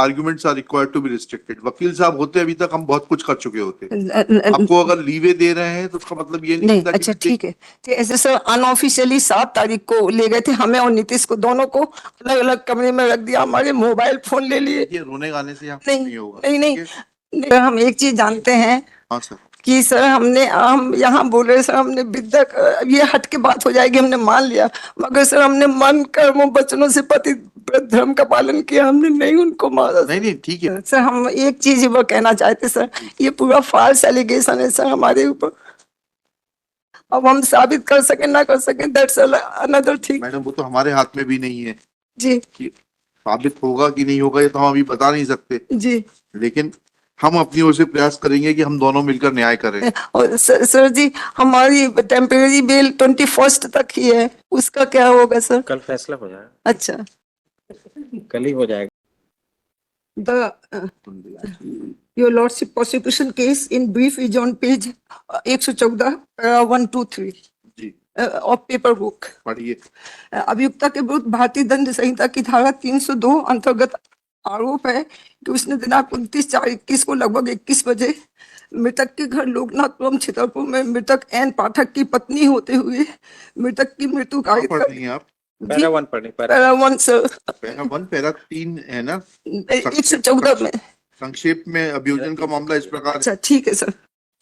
Arguments are required to be restricted. वकील साहब होते अभी तक हम बहुत कुछ कर चुके होते। आपको अगर लीवे दे रहे हैं तो उसका मतलब ये नहीं नहीं, होता अच्छा ठीक है। तो ऐसे सर अनऑफिशियली 7 तारीख को ले गए थे हमें और नीतीश को, दोनों को अलग अलग कमरे में रख दिया, हमारे मोबाइल फोन ले लिए। ये रोने गाने से यहाँ नहीं नहीं होगा। नहीं नहीं, ठीक है? नहीं, हम एक चीज जानते हैं हाँ सर। कि सर हम यहाँ बोल रहे सर, हमने विद्या ये हट के बात हो जाएगी, हमने मान लिया, मगर सर हमने मन कर्म वचनों से पति धर्म का पालन किया, हमने नहीं उनको मारा। नहीं नहीं ठीक है सर हम एक चीज वो कहना चाहते सर, ये पूरा फाल्स एलिगेशन है सर हमारे ऊपर। अब हम साबित कर सके ना कर सके, दैट्स अनदर थिंग। मैडम, वो तो हमारे हाथ में भी नहीं है जी कि साबित होगा कि नहीं होगा, ये तो हम अभी बता नहीं सकते। जी। लेकिन हम अपनी ओर से प्रयास करेंगे कि हम दोनों मिलकर न्याय करें। और सर जी, हमारी टेम्परेरी बेल 21 तक ही है, उसका क्या होगा सर? कल फैसला हो जाएगा। अच्छा, कल ही हो जाएगा। Your Lordship, prosecution case in brief is on page 114, 1, 2, 3 ji of paper book. पढ़िए। अभियुक्ता के विरुद्ध भारतीय दंड संहिता की धारा 302 अंतर्गत आरोप है कि उसने दिनांक 29/4/21 को लगभग 21 बजे मृतक के घर लोकनाथपुरम छितरपुर में मृतक एन पाठक की पत्नी होते हुए मृतक की मृत्यु कहाँ कारित पढ़ कर रही हैं आप? पैरा वन पढ़नी, पैरा 1 सर, पैरा 1 पैरा 3 है ना? 114 में। संक्षेप में अभियोजन का मामला इस प्रकार। अच्छा ठीक है सर।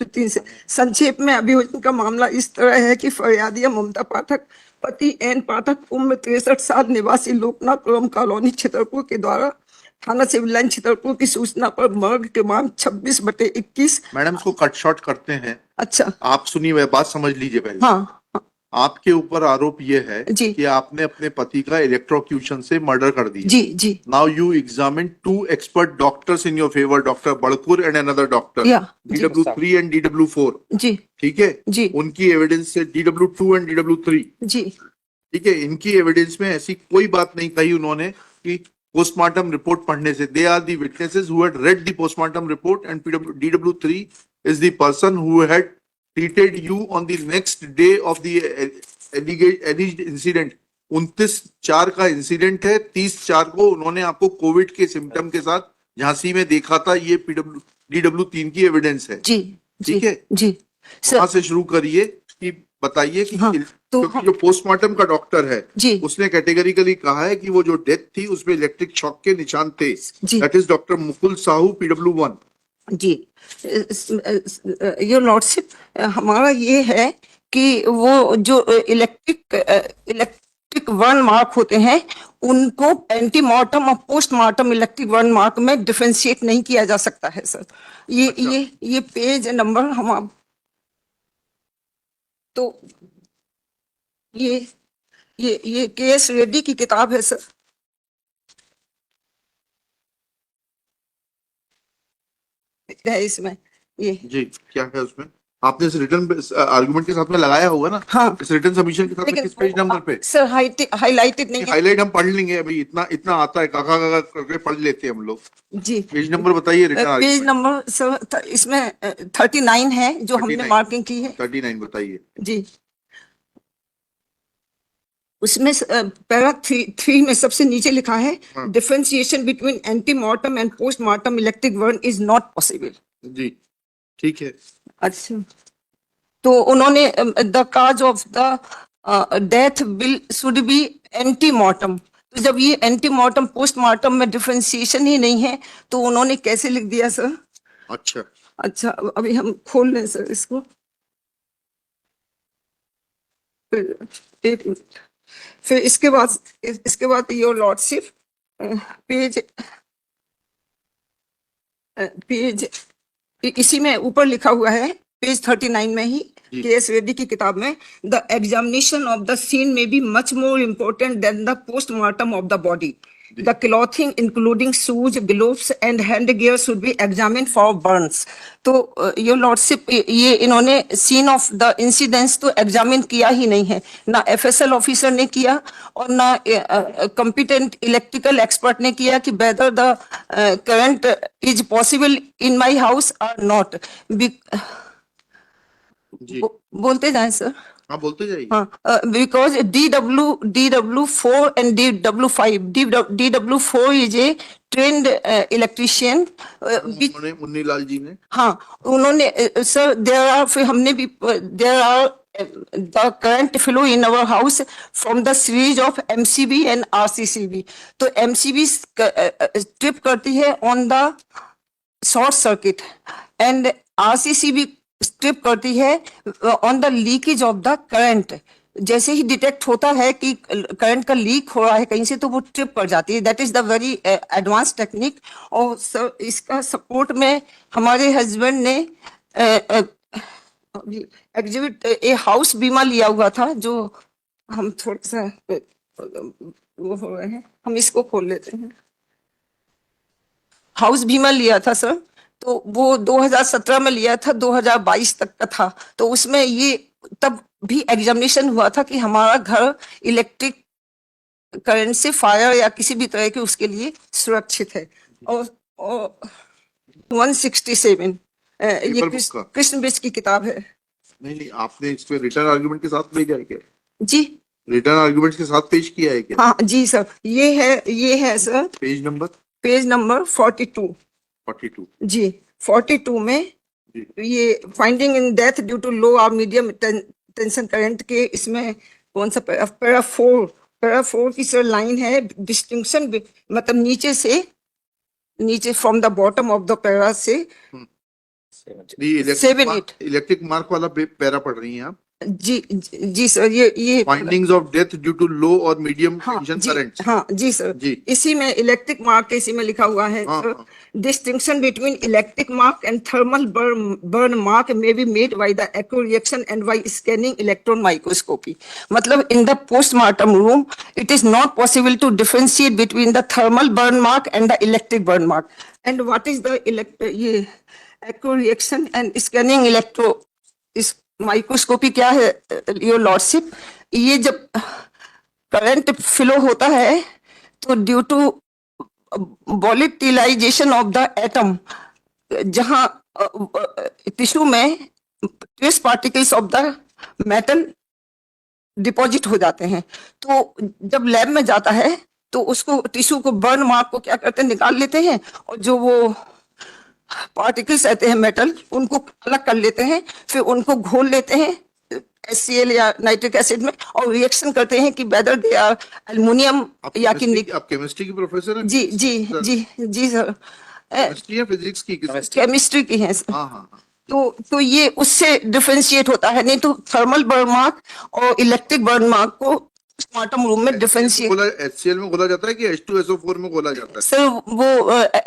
3 से संक्षेप में अभियोजन का मामला इस तरह है कि फरियादिया ममता पाठक पति एन पाठक उम्र 63 साल निवासी लोकनाथपुरम कॉलोनी छितरपुर के द्वारा थाना सिविल लाइन छितरपुर की सूचना पर मर्ग क्रमांक 26/21। मैडम, इसको कट शॉर्ट करते हैं। अच्छा आप सुनिए, वह बात समझ लीजिए पहले। हाँ आपके ऊपर आरोप ये है जी कि आपने अपने पति का इलेक्ट्रोक्यूशन से मर्डर कर दिया। जी जी। Now you examine 2 expert doctors in your favor, doctor Badkur and another doctor, या DW3 एंड DW4। जी ठीक है जी उनकी एविडेंस से DW2 एंड DW3। जी ठीक है, इनकी एविडेंस में ऐसी कोई बात नहीं कही उन्होंने कि पोस्टमार्टम रिपोर्ट पढ़ने से। They are the witnesses who had read the postmortem report and DW3 is the person who had treated you on the next day of the alleged incident। 29/4 का इंसिडेंट है, 30/4 को उन्होंने आपको कोविड के symptom के साथ झांसी में देखा था। ये DW3 की एविडेंस है। जी ठीक है जी वहां से शुरू करिए कि बताइए कि हाँ, तो क्योंकि जो पोस्टमार्टम का डॉक्टर है जी उसने कैटेगरिकली कहा है कि वो जो डेथ थी उसमें इलेक्ट्रिक शॉक के निशान थे। जी that is doctor Mukul Sahu PW1। जी। योर लॉर्डशिप, हमारा ये है कि वो जो इलेक्ट्रिक वर्न मार्क होते हैं उनको एंटीमार्टम और पोस्टमार्टम इलेक्ट्रिक वर्न मार्क में डिफरेंशिएट नहीं किया जा सकता है सर। ये अच्छा। ये पेज नंबर हम आप तो ये केएस रेड्डी की किताब है सर। है इसमें ये जी क्या है उसमें? आपने इस रिटर्न आर्गुमेंट के साथ में लगाया होगा ना? हाँ। इस रिटर्न सबमिशन के साथ में किस पेज नंबर पे? सर हाईलाइटेड नहीं है। हाईलाइट हम पढ़ लेंगे, अभी इतना इतना आता है, काका काका करके पढ़ लेते हैं हम लोग। जी पेज नंबर बताइए रिटर्न। पेज नंबर सर इसमें 39 है जो हमने 39 मार्किंग की है। 39 बताइए जी उसमें पैरा 3 में सबसे नीचे लिखा है हाँ। Differentiation between antemortem and postmortem electric burn is not possible. जी ठीक है। अच्छा, तो उन्होंने the cause of the death will should be antemortem. तो जब ये एंटीमार्टम पोस्टमार्टम में डिफरेंशिएशन ही नहीं है तो उन्होंने कैसे लिख दिया सर? अच्छा अच्छा अभी हम खोल लें सर इसको, एक मिनट। फिर इसके बाद योर लॉर्डशिप पेज इसी में ऊपर लिखा हुआ है पेज 39 में ही केएस रेड्डी की किताब में, the examination of the scene में be much more important than the postmortem of the body. The clothing including shoes, gloves and hand gear should be examined for burns। तो योर लॉर्डशिप ये इन्होंने scene of the incidents तो examine किया ही नहीं है, ना FSL officer ने किया और ना कॉम्पिटेंट इलेक्ट्रिकल एक्सपर्ट ने किया कि whether the current is possible in my house और नॉट। बोलते जाएं सर। हाँ बोलते जाइए। हाँ, because DW4 and DW5, DW4 is a trained electrician, which उन्होंने मुन्नी लाल जी ने हाँ उन्होंने सर देयर आर, फिर हमने भी there are the current flow in our house from the series of MCB and RCCB. तो एमसीबी ट्रिप करती है on the short circuit and RCCB strip करती है on the leakage of the current. जैसे ही डिटेक्ट होता है कि करंट का लीक हो रहा है कहीं से, तो वो ट्रिप कर जाती है। That is the very advance technique. और सर इसका सपोर्ट में हमारे हस्बैंड ने एग्जिबिट ए हाउस बीमा लिया हुआ था, जो हम थोड़ा सा वो हो रहे हैं, हम इसको खोल लेते हैं। हाउस बीमा लिया था सर, तो वो 2017 में लिया था, 2022 तक का था। तो उसमें ये तब भी एग्जामिनेशन हुआ था कि हमारा घर इलेक्ट्रिक करंट से, फायर या किसी भी तरह के उसके लिए सुरक्षित है। और 167 ये पेपर बुक का? कृष्ण बिज की किताब है नहीं नहीं, आपने इसमें रिटर्न आर्गुमेंट के साथ भेजा है क्या? जी। रिटर्न आर्गुमेंट के साथ पेश किया है क्या? हाँ जी सर, ये है sir, page number page number 42 42। जी। 42 में जी। ये finding in death due to low और मीडियम टेंशन करंट के, इसमें कौन सा पैरा 4 की सर लाइन है, डिस्टिंक्शन मतलब नीचे from the bottom of the para से 7-8 इलेक्ट्रिक मार्क वाला पैरा पढ़ रही हैं आप? जी सर, ये findings of death due to low और मीडियम हाँ टेंशन जी, करंट। हाँ जी सर जी। इसी में इलेक्ट्रिक मार्क इसी में लिखा हुआ है हाँ, सर। हाँ। Distinction between electric mark and thermal burn mark may be made by the acro reaction and by scanning electron microscopy. मतलब in the postmortem room it is not possible to differentiate between the thermal burn mark and the electric burn mark. And what is the ये acro reaction and scanning electro इस microscopy क्या है your lordship? ये जब current flow होता है तो due to volatilisation of the atom, जहां टिश्यू में trace particles of the metal deposit हो जाते हैं, तो जब लैब में जाता है तो उसको टिश्यू को बर्न मार्क को क्या करते हैं, निकाल लेते हैं, और जो वो पार्टिकल्स रहते हैं मेटल उनको अलग कर लेते हैं, फिर उनको घोल लेते हैं HCl या नाइट्रिक एसिड में, और रिएक्शन करते हैं कि वेदर दे आर एल्युमिनियम या कि आप केमिस्ट्री की प्रोफेसर हैं? जी सर, केमिस्ट्री या फिजिक्स की? केमिस्ट्री की है सर। हाँ हाँ हाँ। तो ये उससे डिफरेंशिएट होता है, नहीं तो थर्मल बर्न मार्क और इलेक्ट्रिक बर्न मार्क को पोस्टमार्टम रूम में डिफरेंशिएट। HCl में घोला जाता है कि H2SO4 में घोला जाता है? सर वो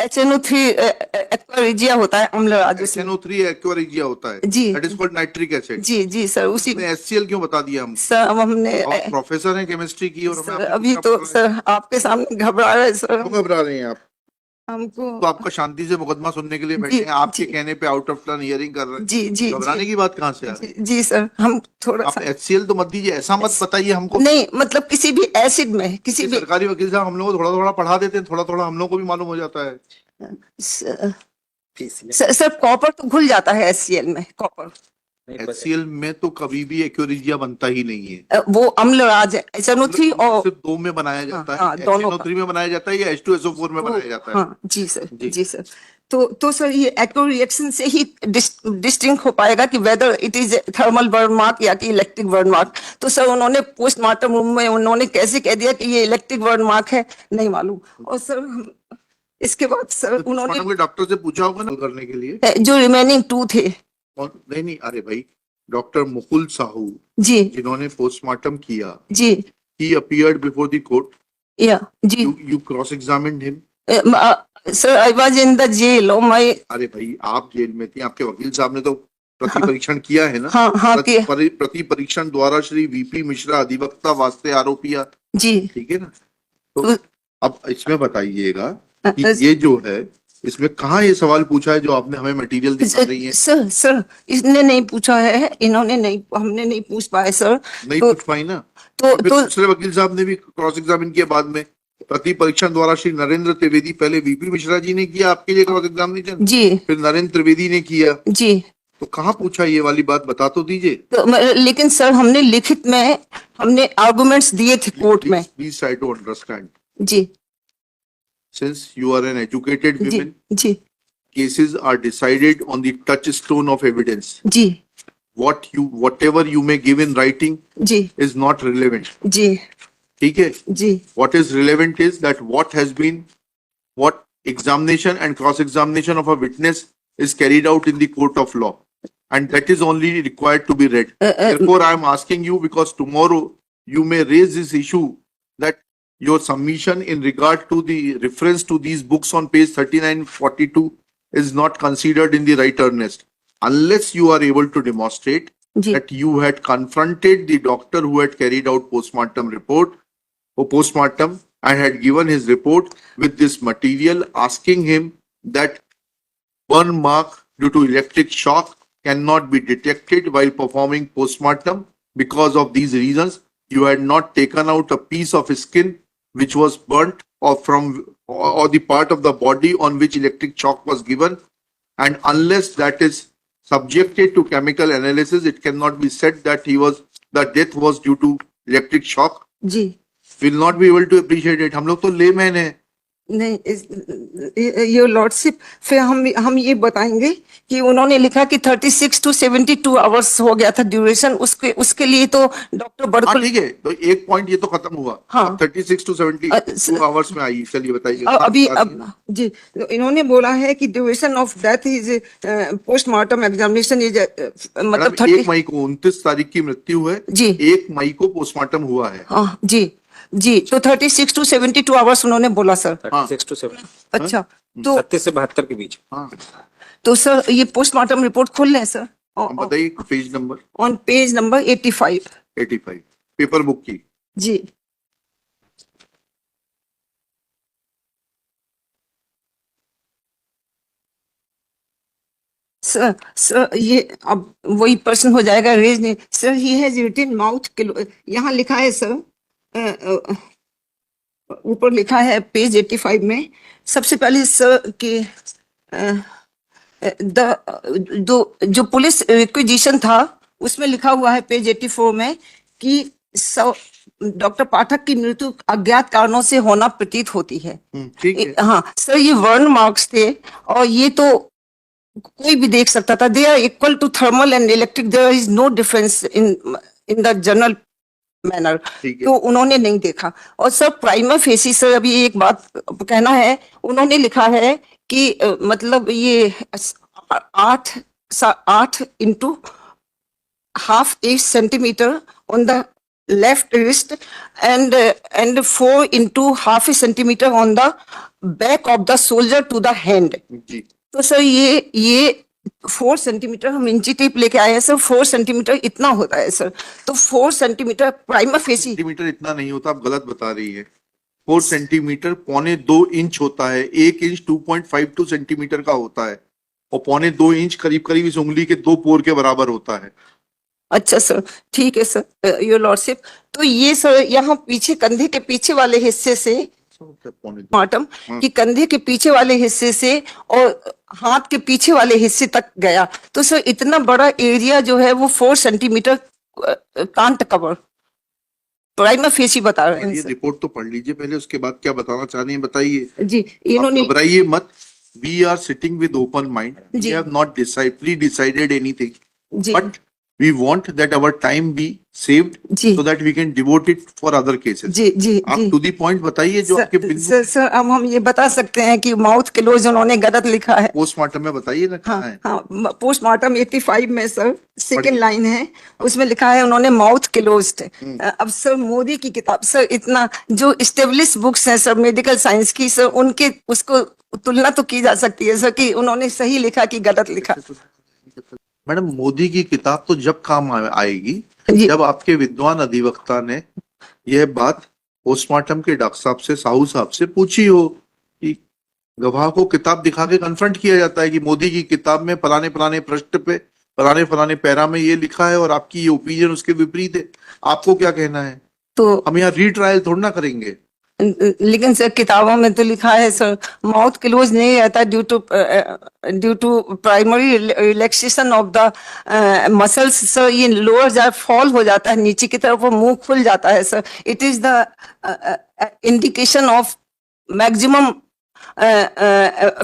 HNO3 एक्वा रिजिया होता है, अम्ल राज्य से। HNO3 एक्वा रिजिया होता है जी। That is called nitric acid. जी सर, उसी आपने HCl क्यों बता दिया हमको? सर अब हमने आप प्रोफेसर हैं केमिस्ट्री की और सर, अभी तो सर आपके सामने घबरा रहे सर, क्यों घबरा रहे हैं आप? हमको तो आपका शांति से मुकदमा सुनने के लिए बैठे हैं, आपके कहने पे आउट ऑफ टर्न हियरिंग कर रहे हैं। जी घबराने की बात कहाँ से आ रही? जी सर, हम थोड़ा आप सा HCl तो मत दीजिए, ऐसा मत बताइए हमको। नहीं, मतलब किसी भी एसिड में किसी भी सरकारी वकील साहब हम लोग को थोड़ा थोड़ा पढ़ा देते हैं, थोड़ा थोड़ा हम लोग को भी मालूम हो जाता है। सर कॉपर तो घुल जाता है HCl में, कॉपर HCl में तो कभी भी एक्यूरिजिया बनता ही नहीं है। वो अम्ल राज है, HNO3 और सिर्फ दो में बनाया जाता हाँ, है, दोनों का। HNO3 में बनाया जाता है या H2SO4 में बनाया जाता है? हाँ जी सर, जी। जी सर। तो सर ये एक्रो रिएक्शन से ही डिस्टिंक्ट हो पाएगा कि weather it is thermal burn mark या कि इलेक्ट्रिक बर्न मार्क। तो सर उन्होंने पोस्टमार्टम रूम में उन्होंने कैसे कह दिया कि ये इलेक्ट्रिक बर्न मार्क है, नहीं मालूम। और सर इसके बाद सर उन्होंने डॉक्टर से पूछा होगा ना करने के लिए, जो रिमेनिंग 2 थे। और नहीं, अरे भाई डॉक्टर मुकुल साहू जी जिन्होंने पोस्टमार्टम किया, जी, he appeared before the court, या जी you cross examined him? Sir I was in the jail और माय। अरे भाई आप जेल में थी, आपके वकील साहब ने तो प्रति परीक्षण किया है ना? हाँ किया प्रति परीक्षण द्वारा श्री VP मिश्रा अधिवक्ता वास्ते आरोपिया, जी। ठीक है ना? तो अब इसमें बताइएगा कि ये जो है इसमें कहाँ ये सवाल पूछा है जो आपने हमें मटेरियल दिखा रही है? सर इसने नहीं पूछा है, इन्होंने नहीं, हमने नहीं पूछ पाए सर। नहीं पूछ पाई ना? तो दूसरे वकील साहब ने भी क्रॉस एग्जामिन किया बाद में, प्रति परीक्षण द्वारा श्री नरेंद्र त्रिवेदी, पहले VP मिश्रा जी ने किया आपके लिए क्रॉस एग्जामिनेशन, जी, फिर नरेंद्र त्रिवेदी ने किया, जी। तो कहाँ पूछा ये वाली बात बता तो दीजिए। तो लेकिन सर हमने लिखित में हमने आर्गुमेंट्स दिए थे कोर्ट में। Please try to understand. Ji Since you are an educated ji woman, ji cases are decided on the touchstone of evidence. Ji Whatever you may give in writing ji is not relevant. जी ठीक है? जी What is relevant is that what examination and cross-examination of a witness is carried out in the court of law. And that is only required to be read. Therefore, I am asking you because tomorrow you may raise this issue that your submission in regard to the reference to these books on page 3942 is not considered in the right earnest. Unless you are able to demonstrate ji that you had confronted the doctor who had carried out postmortem report or postmortem and had given his report with this material, asking him that burn mark due to electric shock cannot be detected while performing postmortem. Because of these reasons, you had not taken out a piece of skin which was burnt or the part of the body on which electric shock was given, and unless that is subjected to chemical analysis, it cannot be said that the death was due to electric shock. Ji Will not be able to appreciate it. हम लोग तो layman है। नहीं your lordship फिर हम ये बताएंगे कि उन्होंने लिखा कि 36 to 72 आवर्स हो गया था ड्यूरेशन, उसके लिए तो डॉक्टर हाँ बड़कुल ठीक है, तो एक पॉइंट ये तो खत्म हुआ। हाँ। 36 to 72 आवर्स में आई। चलिए बताइए। अभी अब जी तो इन्होंने बोला है कि duration of death is postmortem examination is मतलब 1 मई को 29 तारीख की मृत्यु है जी 1 मई को पोस्टमार्टम हुआ है। हाँ जी जी तो 36 to 72 आवर्स उन्होंने बोला सर। 36 to 7 अच्छा तो 36 से 72 के बीच। हाँ तो सर ये पोस्टमार्टम रिपोर्ट खोल लें सर हम बताइए page number on page number 85 paper book की। जी सर ये अब वही प्रश्न हो जाएगा रेज ने sir he has written mouth किलो यहाँ लिखा है सर ऊपर लिखा है पेज 85 में सबसे पहले सर कि जो पुलिस रिक्विजिशन था उसमें लिखा हुआ है पेज 84 में कि डॉक्टर पाठक की मृत्यु अज्ञात कारणों से होना प्रतीत होती है। ठीक है। हाँ सर ये वर्न मार्क्स थे और ये तो कोई भी देख सकता था। They are equal to thermal and electric, there is no difference in the general manner. तो उन्होंने नहीं देखा। और सर प्राइमा फेसी सर अभी एक बात कहना है, उन्होंने लिखा है कि मतलब ये 8 into half inch centimeter on the left wrist and 4 into half a centimeter on the back of the soldier to the hand। जी तो सर ये 4 सेंटीमीटर हम इंची टेप लेके आए हैं सर, 4 सेंटीमीटर इतना होता है सर। तो 4 सेंटीमीटर प्राइमा फेसी सेंटीमीटर इतना नहीं होता, आप गलत बता रही है। 4 सेंटीमीटर 1.25 इंच होता है। 1 इंच 2.52 सेंटीमीटर का होता है और 1.25 इंच करीब करीब इस उंगली के 2 पोर के बराबर होता है। अच्छा सर ठीक है सर योर लॉर्डशिप। तो ये सर यहाँ पीछे कंधे के पीछे वाले हिस्से से पोस्टमार्टम कि कंधे के पीछे वाले हिस्से से और हाथ के पीछे वाले हिस्से तक गया। तो सर इतना बड़ा एरिया जो है वो 4 centimetre can't cover prima facie बता रहे हैं ये सर। रिपोर्ट तो पढ़ लीजिए पहले, उसके बाद क्या बताना चाह रही हैं बताइए। जी इन्होंने घबराइए मत। We are sitting with open mind. We ji. have not pre-decided anything. Ji But we want that our time be saved ji so that we can devote it for other cases. जी जी आप जी to the point बताइए जो आपके sir अब हम ये बता सकते हैं कि माउथ क्लोज उन्होंने गलत लिखा है। पोस्टमार्टम में बताइए ना हाँ कहाँ है। हाँ पोस्टमार्टम 85 में सर सेकंड पढ़िए। लाइन है, उसमें लिखा है उन्होंने माउथ क्लोज्ड। अब सर मोदी की किताब सर इतना जो स्टेब्लिश बुक्स हैं सर मेडिकल साइंस की सर उनके उसको तुलना तो की जा सकती है सर कि उन्होंने सही लिखा कि गलत लिखा। मैडम मोदी की किताब तो जब काम आएगी जी। जब आपके विद्वान अधिवक्ता ने यह बात पोस्टमार्टम के डॉक्टर साहब से साहू साहब से पूछी हो कि गवाह को किताब दिखा के कन्फ्रंट किया जाता है कि मोदी की किताब में फलाने फलाने पृष्ठ पे फलाने पैरा में ये लिखा है और आपकी ये ओपिनियन उसके विपरीत है, आपको क्या कहना है। तो हम यहाँ रीट्रायल थोड़ा ना करेंगे। लेकिन सर किताबों में तो लिखा है सर माउथ क्लोज नहीं रहता due to primary relaxation of the muscles sir, ये लोअर जा फॉल हो जाता है नीचे की तरफ, वो मुंह खुल जाता है sir. It is the indication of maximum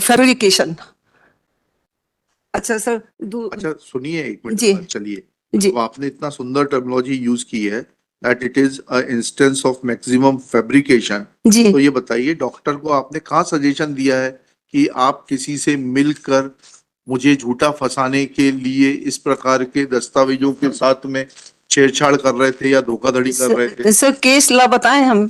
fabrication. अच्छा सर अच्छा सुनिए एक मिनट, जी। चलिए। जी अब आपने इतना सुंदर टर्मिनोलॉजी यूज की है that it is a instance of maximum fabrication. जी तो ये बताइए डॉक्टर को आपने कहाँ सजेशन दिया है कि आप किसी से मिलकर मुझे झूठा फंसाने के लिए इस प्रकार के दस्तावेजों के साथ में छेड़छाड़ कर रहे थे या धोखाधड़ी कर रहे थे? सर केस ला बताएं हम।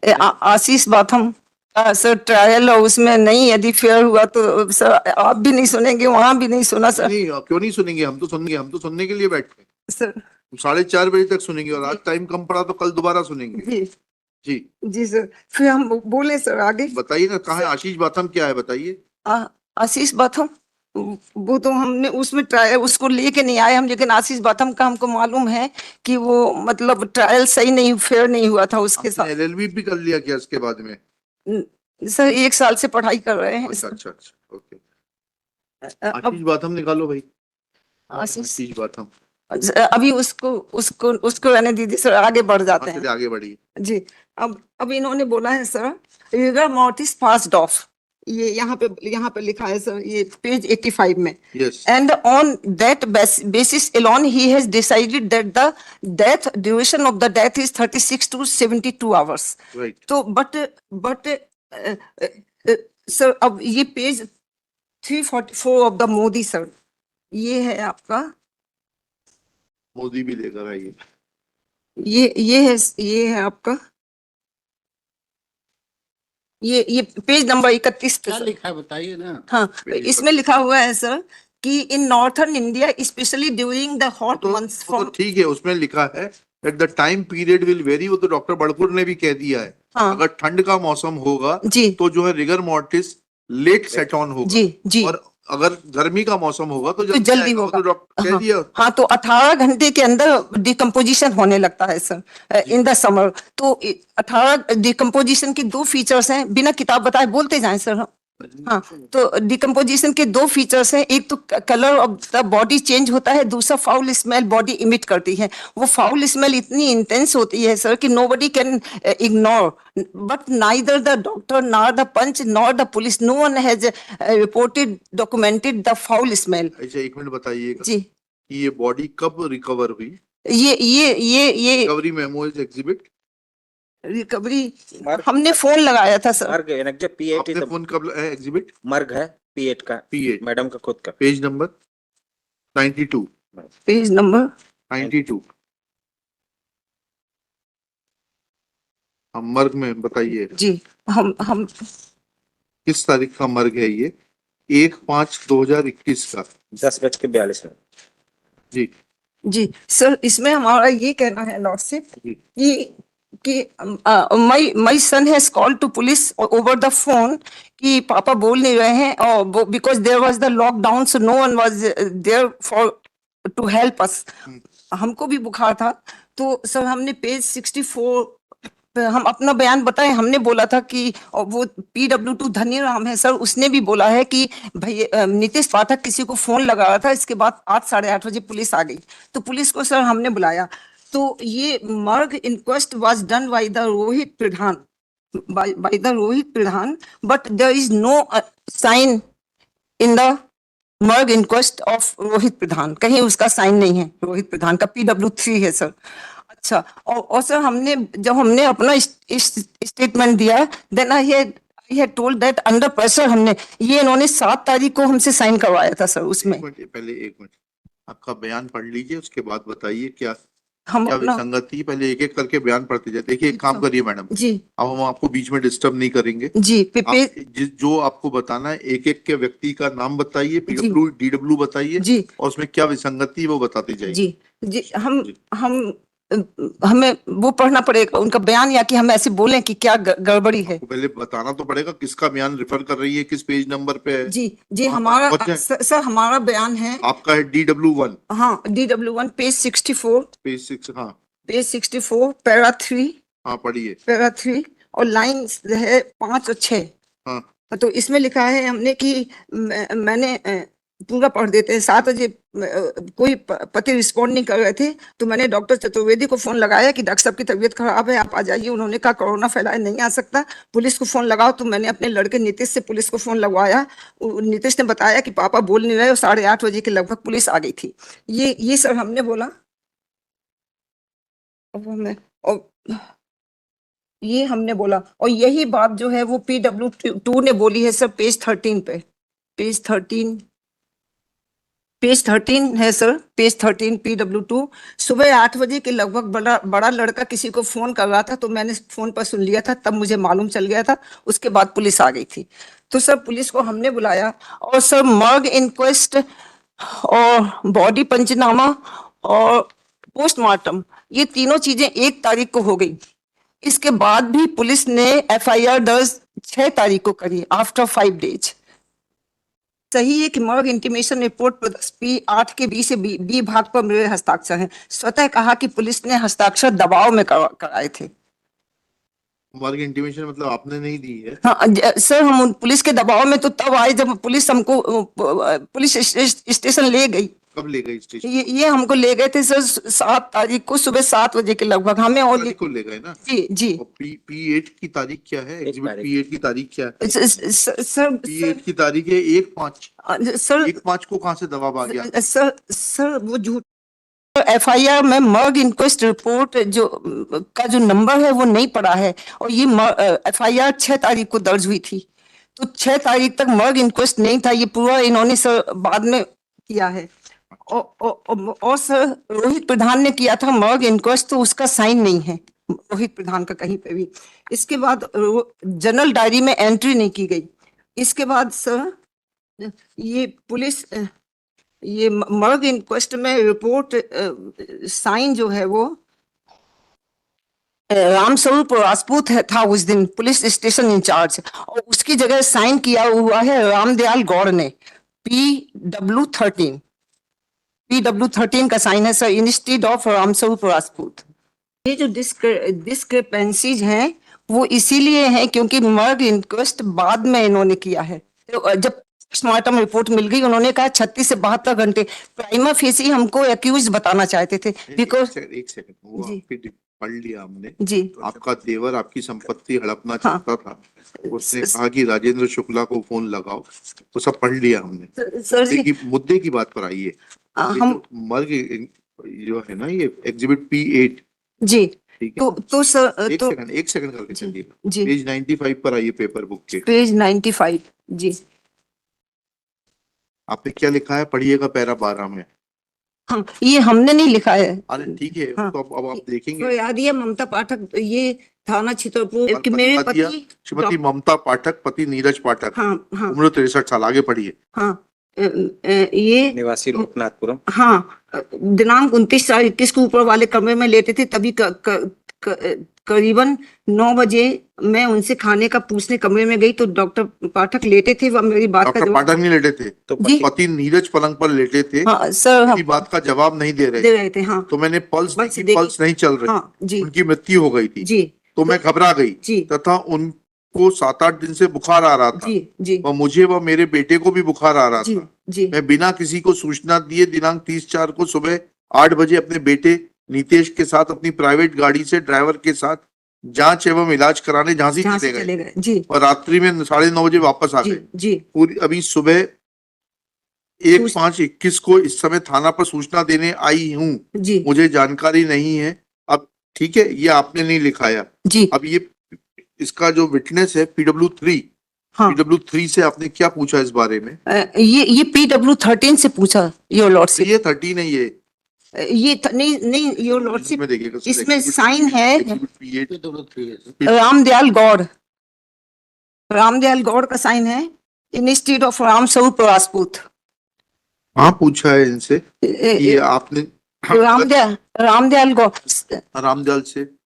आशीष बाथम का सर ट्रायल और उसमें नहीं यदि फेयर हुआ तो सर आप भी नहीं सुनेंगे, वहां भी नहीं सुना सर। नहीं, क्यों नहीं सुनेंगे? हम तो सुनेंगे, हम तो सुनने के लिए बैठे हैं। सर 4:30 बजे तक सुनेंगे और आज टाइम कम पड़ा तो कल दोबारा सुनेंगे। जी जी जी सर, फिर हम बोले सर आगे। बताइए ना, कहाँ है आशीष बाथम, क्या है बताइए। आशीष बाथम वो तो हमने उसमें ट्रायल उसको लेके नहीं आए हम, लेकिन आशीष बाथम का हमको मालूम है कि वो मतलब ट्रायल सही नहीं फेयर नहीं हुआ था उसके साथ। एलएलबी भी कर लिया क्या इसके बाद में? सर 1 साल से पढ़ाई कर रहे हैं अच्छा सर। अच्छा अच्छा, ओके। अब आशीष बाथम निकालो भाई। आशीष आशीष बाथम। अभी उसको उसको उसको रहने दीजिए सर, आगे बढ़ जाते हैं। चलिए आगे बढ़िए। जी अब इन्होंने बोला है sir rigor mortis passed off, ये यहाँ पे लिखा है सर, ये पेज 85 में। Yes. And on that basis alone, he has decided that the duration of the death is 36 to 72 hours. Right. तो but सर अब ये page 344 of the Modi sir, ये है आपका, मोदी भी लेकर आइए। ये है आपका, ये पेज नंबर 31 पे क्या सर। लिखा है बताइए ना। हाँ इसमें लिखा हुआ है सर कि इन northern India specially during the hot months तो ठीक है, उसमें लिखा है that the time period will vary, वो तो डॉक्टर बड़कुर ने भी कह दिया है। हाँ। अगर ठंड का मौसम होगा जी तो जो है rigor mortis late set on होगा। जी जी और अगर गर्मी का मौसम होगा तो तो जल्दी आएगा, वो होगा। तो डॉक्टर कह हाँ, दिया। हाँ तो 18 घंटे के अंदर डिकम्पोजिशन होने लगता है सर इन द समर। तो 18 डिकम्पोजिशन के 2 फीचर्स हैं, बिना किताब बताए बोलते जाएं सर हम। हाँ तो डिकम्पोजिशन के 2 फीचर्स हैं, एक तो colour of the body change होता है, दूसरा फाउल स्मेल बॉडी इमिट करती है। वो फाउल स्मेल इतनी इंटेंस होती है सर कि nobody can ignore, but neither the doctor nor the panch nor the police, no one has reported documented the foul smell. अच्छा एक मिनट बताइएगा जी कि ये बॉडी कब रिकवर हुई? ये recovery memo is exhibit. Recovery मर्ग हमने फोन लगाया था सर। मर्ग है ना, जो P8 आपने फोन कब एग्जिबिट? मर्ग है P8 का, P8 मैडम का खुद का। Page number 92। पेज नंबर 92 हम मर्ग में बताइए जी हम किस तारीख का मर्ग है ये? 1/5/2021 का। 10:42 जी जी सर, इसमें हमारा ये कहना है लॉर्डशिप जी। कि my son has called to police over the phone कि पापा बोल नहीं रहे हैं, और because there was the lockdown so no one was there for to help us. हमको भी बुखार था तो सर हमने पेज 64 पे हम अपना बयान बताएं। हमने बोला था कि और वो PW2 धनीराम है सर, उसने भी बोला है कि भाई नीतीश पाठक किसी को फोन लगा रहा था, इसके बाद 8 साढ़े 8 बजे पुलिस आ गई, तो पुलिस को सर हमने बुलाया। तो ये मर्ग inquest was done by the Rohit Pradhan, by the Rohit Pradhan, but there is no sign in the मर्ग इंक्वेस्ट ऑफ रोहित प्रधान, कहीं उसका साइन नहीं है रोहित प्रधान का, PW3 है सर। अच्छा और सर जब हमने अपना स्टेटमेंट दिया, then I had told that under pressure हमने, ये इन्होंने 7 तारीख को हमसे साइन करवाया था सर उसमें। पहले एक मिनट आपका बयान पढ़ लीजिए, उसके बाद बताइए क्या हम क्या अपना विसंगति। पहले एक एक करके बयान पढ़ते जाए। देखिए एक काम करिए मैडम, जी अब हम आपको बीच में डिस्टर्ब नहीं करेंगे। जी जो आपको बताना है एक एक के व्यक्ति का नाम बताइए, PW DW बताइए जी और उसमें क्या विसंगति है वो बताते जाइए। जी जी हमें वो पढ़ना पड़ेगा उनका बयान, या कि हम ऐसे बोलें कि क्या गड़बड़ी है? आपको पहले बताना तो पड़ेगा किसका बयान रेफर कर रही है, किस पेज नंबर पे है। जी जी हाँ, हमारा अच्छा। सर हमारा बयान है, आपका है DW1 हाँ DW1 पेज 64, पेज 6। हाँ पेज 64 पैरा 3, हाँ पढ़िए। पैरा 3 और लाइन है 5 और 6। हाँ तो इसमें लिखा है हमने कि मैंने पूरा पढ़ देते हैं। 7 बजे कोई पति रिस्पॉन्ड नहीं कर रहे थे, तो मैंने डॉक्टर चतुर्वेदी को फोन लगाया कि डॉक्टर साहब की तबीयत खराब है, आप आ जाइए। उन्होंने कहा कोरोना फैला है, नहीं आ सकता, पुलिस को फोन लगाओ। तो मैंने अपने लड़के नीतीश से पुलिस को फोन लगवाया। नीतीश ने बताया कि पापा बोल नहीं रहे, और 8:30 बजे के लगभग पुलिस आ गई थी। ये सर हमने बोला। और ये हमने बोला, और यही बात जो है वो PW2 ने बोली है सर, पेज 13 पे। पेज 13 है सर, पेज 13 PW2। सुबह 8 बजे के लगभग बड़ा लड़का किसी को फोन कर रहा था, तो मैंने फोन पर सुन लिया था, तब मुझे मालूम चल गया था। उसके बाद पुलिस आ गई थी। तो सर पुलिस को हमने बुलाया, और सर मर्ग इंक्वेस्ट और बॉडी पंचनामा और पोस्टमार्टम, ये तीनों चीजें 1 तारीख को हो गई। इसके बाद भी पुलिस ने FIR दर्ज 6 तारीख को करी, आफ्टर 5 डेज। सही है कि मर्ग इंटीमेशन रिपोर्ट पर P8 के B से B भाग पर मेरे हस्ताक्षर हैं। स्वतः कहा कि पुलिस ने हस्ताक्षर दबाव में कराए थे। मर्ग इंटीमेशन मतलब आपने नहीं दी है? हाँ सर, हम पुलिस के दबाव में तो तब आए जब पुलिस हमको पुलिस स्टेशन ले गई। कब ले गई स्टेशन? ये हमको ले गए थे सर 7 तारीख को सुबह 7 बजे के लगभग। हमें और तारीख को ले गए ना? जी। और P8 की तारीख क्या है? एग्जिबिट तारीख। P8 की तारीख क्या है? सर P8 की तारीख है 1/5। सर 1/5 को कहाँ से दबाव आ गया? सर वो झूठ। FIR में मर्ग इंक्वेस्ट रिपोर्ट जो नंबर है वो नहीं पड़ा है, और ये FIR 6 तारीख को दर्ज हुई थी। तो 6 तारीख तक मर्ग इंक्वेस्ट नहीं था, ये पूरा इन्होंने सर बाद में किया है। और सर रोहित प्रधान ने किया था मर्ग इंक्वेस्ट, तो उसका साइन नहीं है रोहित प्रधान का कहीं पे भी। इसके बाद जनरल डायरी में एंट्री नहीं की गई। इसके बाद सर ये पुलिस ये मर्ग इंक्वेस्ट में रिपोर्ट साइन जो है वो रामस्वरूप राजपूत था उस दिन पुलिस स्टेशन इंचार्ज, और उसकी जगह साइन किया हुआ है रामदयाल गौड़ ने। PW13 का साइन है sir, instead of Ramswaroop Rajput. ये जो डिस्क्रिपेंसीज हैं वो इसीलिए हैं क्योंकि मर्ग इंक्वेस्ट बाद में इन्होंने किया है। तो जब पोस्टमार्टम रिपोर्ट मिल गई, उन्होंने कहा 36 से 72 घंटे। प्राइमा फेसी हमको एक्यूज बताना चाहते थे, बिकॉज एक सेकंड वो जी। आपकी पढ़ लिया हमने। जी आपका देवर आपकी संपत्ति हड़पना हाँ। चाहता था, उसने कहा कि राजेंद्र शुक्ला को फोन लगाओ, वो सब पढ़ लिया हमने। सर जी मुद्दे की बात पर आइए। ये हम जो मर्ग जो है ना, ये एग्जिबिट P8, जी ठीक है? तो सर एक सेकंड करके चलिए। जी पेज 95 पर आइए पेपर बुक के। पेज 95 जी। आपने क्या लिखा है पढ़िएगा, पैरा 12 में। हाँ ये हमने नहीं लिखा है। अरे ठीक है, हाँ। तो अब आप देखेंगे। तो याद है ममता पाठक, ये थाना चित्रपुर कि मेरे पति श्रीमती ममता पाठक, पति नीरज पाठक, हाँ हाँ उम्र 63 साल। आगे पढ़िए। हाँ ये निवासी लोकनाथपुरम। हाँ दिनांक 29/21 को ऊपर वाले कमरे में लेटे थे। तभी करीबन 9 बजे मैं उनसे खाने का पूछने कमरे में गई, तो डॉक्टर पाठक लेटे थे। वह मेरी बात का डॉक्टर जवाब पाठक नहीं लेटे थे, तो जी पति नीरज पलंग पर लेटे थे। हाँ सर उनकी बात का जवाब नहीं दे दे रहे। रहे थे। हाँ तो मैंने पल्स पल्स देखी, देखी। पल्स नहीं चल रही, हाँ जी उनकी मृत्यु हो गई थी। जी तो मैं घबरा गई जी तथा उनको 7-8 दिन से बुखार आ रहा था, जी और मुझे व मेरे बेटे को भी बुखार आ रहा जी था। जी मैं बिना किसी को सूचना दिए दिनांक 30/4 को सुबह 8 बजे अपने बेटे नीतेश के साथ अपनी प्राइवेट गाड़ी से ड्राइवर के साथ जांच एवं इलाज कराने झांसी जहाँ चले से गए, चले गए। जी और रात्रि में 9:30 बजे वापस आ जी गए। जी पूरी अभी सुबह 1/5/21 को इस समय थाना पर सूचना देने आई हूँ, जी मुझे जानकारी नहीं है। अब ठीक है, ये आपने नहीं लिखाया। जी अब ये इसका जो विटनेस है PW3, हाँ PW3 से आपने क्या पूछा इस बारे में? ये PW13 से पूछा योर लॉर्डशिप। ये 13 नहीं है, नहीं योर लॉर्डशिप, इसमें देखिएगा सर, इसमें Exhibit साइन है Exhibit P8। रामदयाल गौड़ का साइन है, इंस्टीट्यूट ऑफ रामस्वरूप राजपूत। हाँ पूछा है इनसे, ये आपने रामदयाल गौड़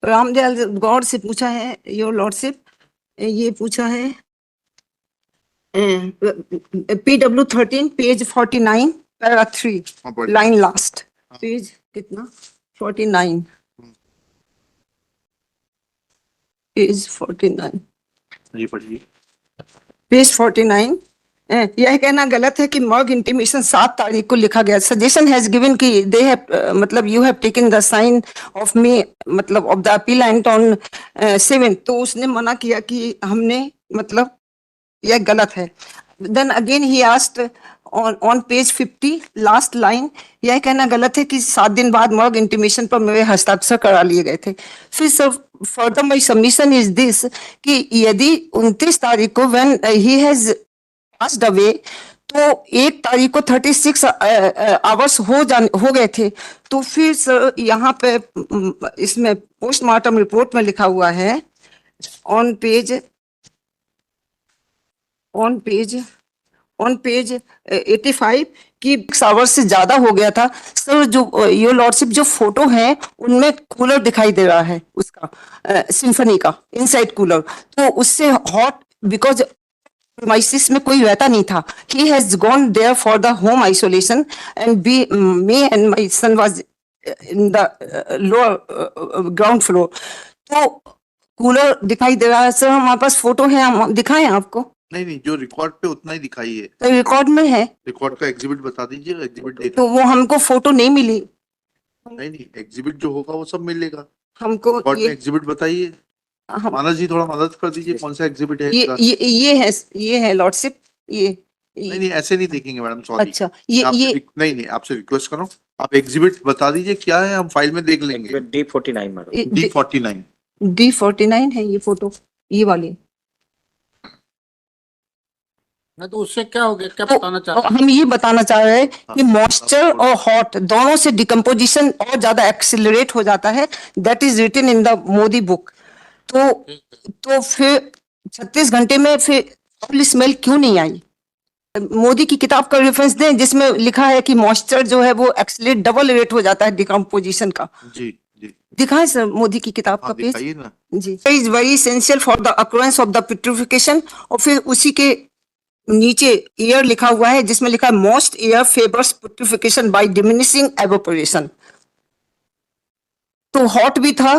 रामदयाल गौड़ से पूछा है योर लॉर्डशिप। ये पूछा है PW13 पेज 49 पैरा 3 हाँ, पढ़िए। लाइन लास्ट, पेज कितना 49। पेज 49, जी पढ़िए। पेज 49, यह कहना गलत है कि मॉर्ग इंटीमेशन 7 तारीख को लिखा गया। सजेशन हैज गिवन कि दे हैव मतलब you have taken the sign of me मतलब of the appeal and on 7, तो उसने मना किया कि हमने मतलब यह गलत है। Then again he asked on page 50 last line, यह कहना गलत है कि 7 दिन बाद मॉर्ग इंटीमेशन पर मेरे हस्ताक्षर करा लिए गए थे। फिर sir further my submission is this कि यदि 29 तारीख को when he has passed away तो 1 तारीख को 36 आवर्स हो गए थे, तो फिर सर यहाँ पे इसमें पोस्टमार्टम रिपोर्ट में लिखा हुआ है ऑन पेज 85 कि 6 आवर्स से ज्यादा हो गया था। सर जो योर लॉर्डशिप जो फोटो है उनमें कूलर दिखाई दे रहा है उसका सिम्फनी का इनसाइड कूलर, तो उससे हॉट बिकॉज premises में कोई रहता नहीं था। He has gone there for the home isolation and me and my son was in the lower ground floor. तो कूलर दिखाई दे रहा है सर, हमारे पास फोटो है, हम दिखाएं आपको? नहीं नहीं, जो रिकॉर्ड पे उतना ही दिखाई है। तो रिकॉर्ड में है, रिकॉर्ड का एग्जिबिट बता दीजिए, एग्जिबिट दे। तो वो हमको फोटो नहीं मिली। नहीं नहीं, एग्जिबिट जो होगा वो सब मिलेगा। हमको रिकॉर्ड में ये एग्जिबिट बताइए। हम मानस जी थोड़ा मदद कर दीजिए, कौन सा एग्जिबिट है इसका? ये है लॉर्डशिप, नहीं नहीं, ऐसे नहीं देखेंगे मैडम, सॉरी। अच्छा नहीं नहीं, आपसे रिक्वेस्ट करो, आप एग्जिबिट बता दीजिए क्या है, हम फाइल में देख लेंगे। D49 madam. D49। D49 है ये फोटो, ये वाली। नहीं तो उससे क्या हो गया, क्या तो बताना चाहते हैं? हम ये बताना चाह रहे हैं कि हाँ, मॉइस्चर और हॉट दोनों से डिकम्पोजिशन और ज्यादा एक्सिलरेट हो जाता है। That is written in the Modi book. तो फिर 36 घंटे में फिर ऑयल स्मेल क्यों नहीं आई? मोदी की किताब का रेफरेंस दें जिसमें लिखा है कि मॉइस्चर जो है वो एक्सिलरेट डबल रेट हो जाता है डिकम्पोजिशन का। जी जी। दिखाएं सर मोदी की किताब का हाँ पेज। दिखाइए ना। जी, is very essential for the occurrence of the petrification, और फिर उसी के नीचे एयर लिखा हुआ है जिसमें लिखा है moist air favours putrefaction by diminishing evaporation. तो हॉट भी था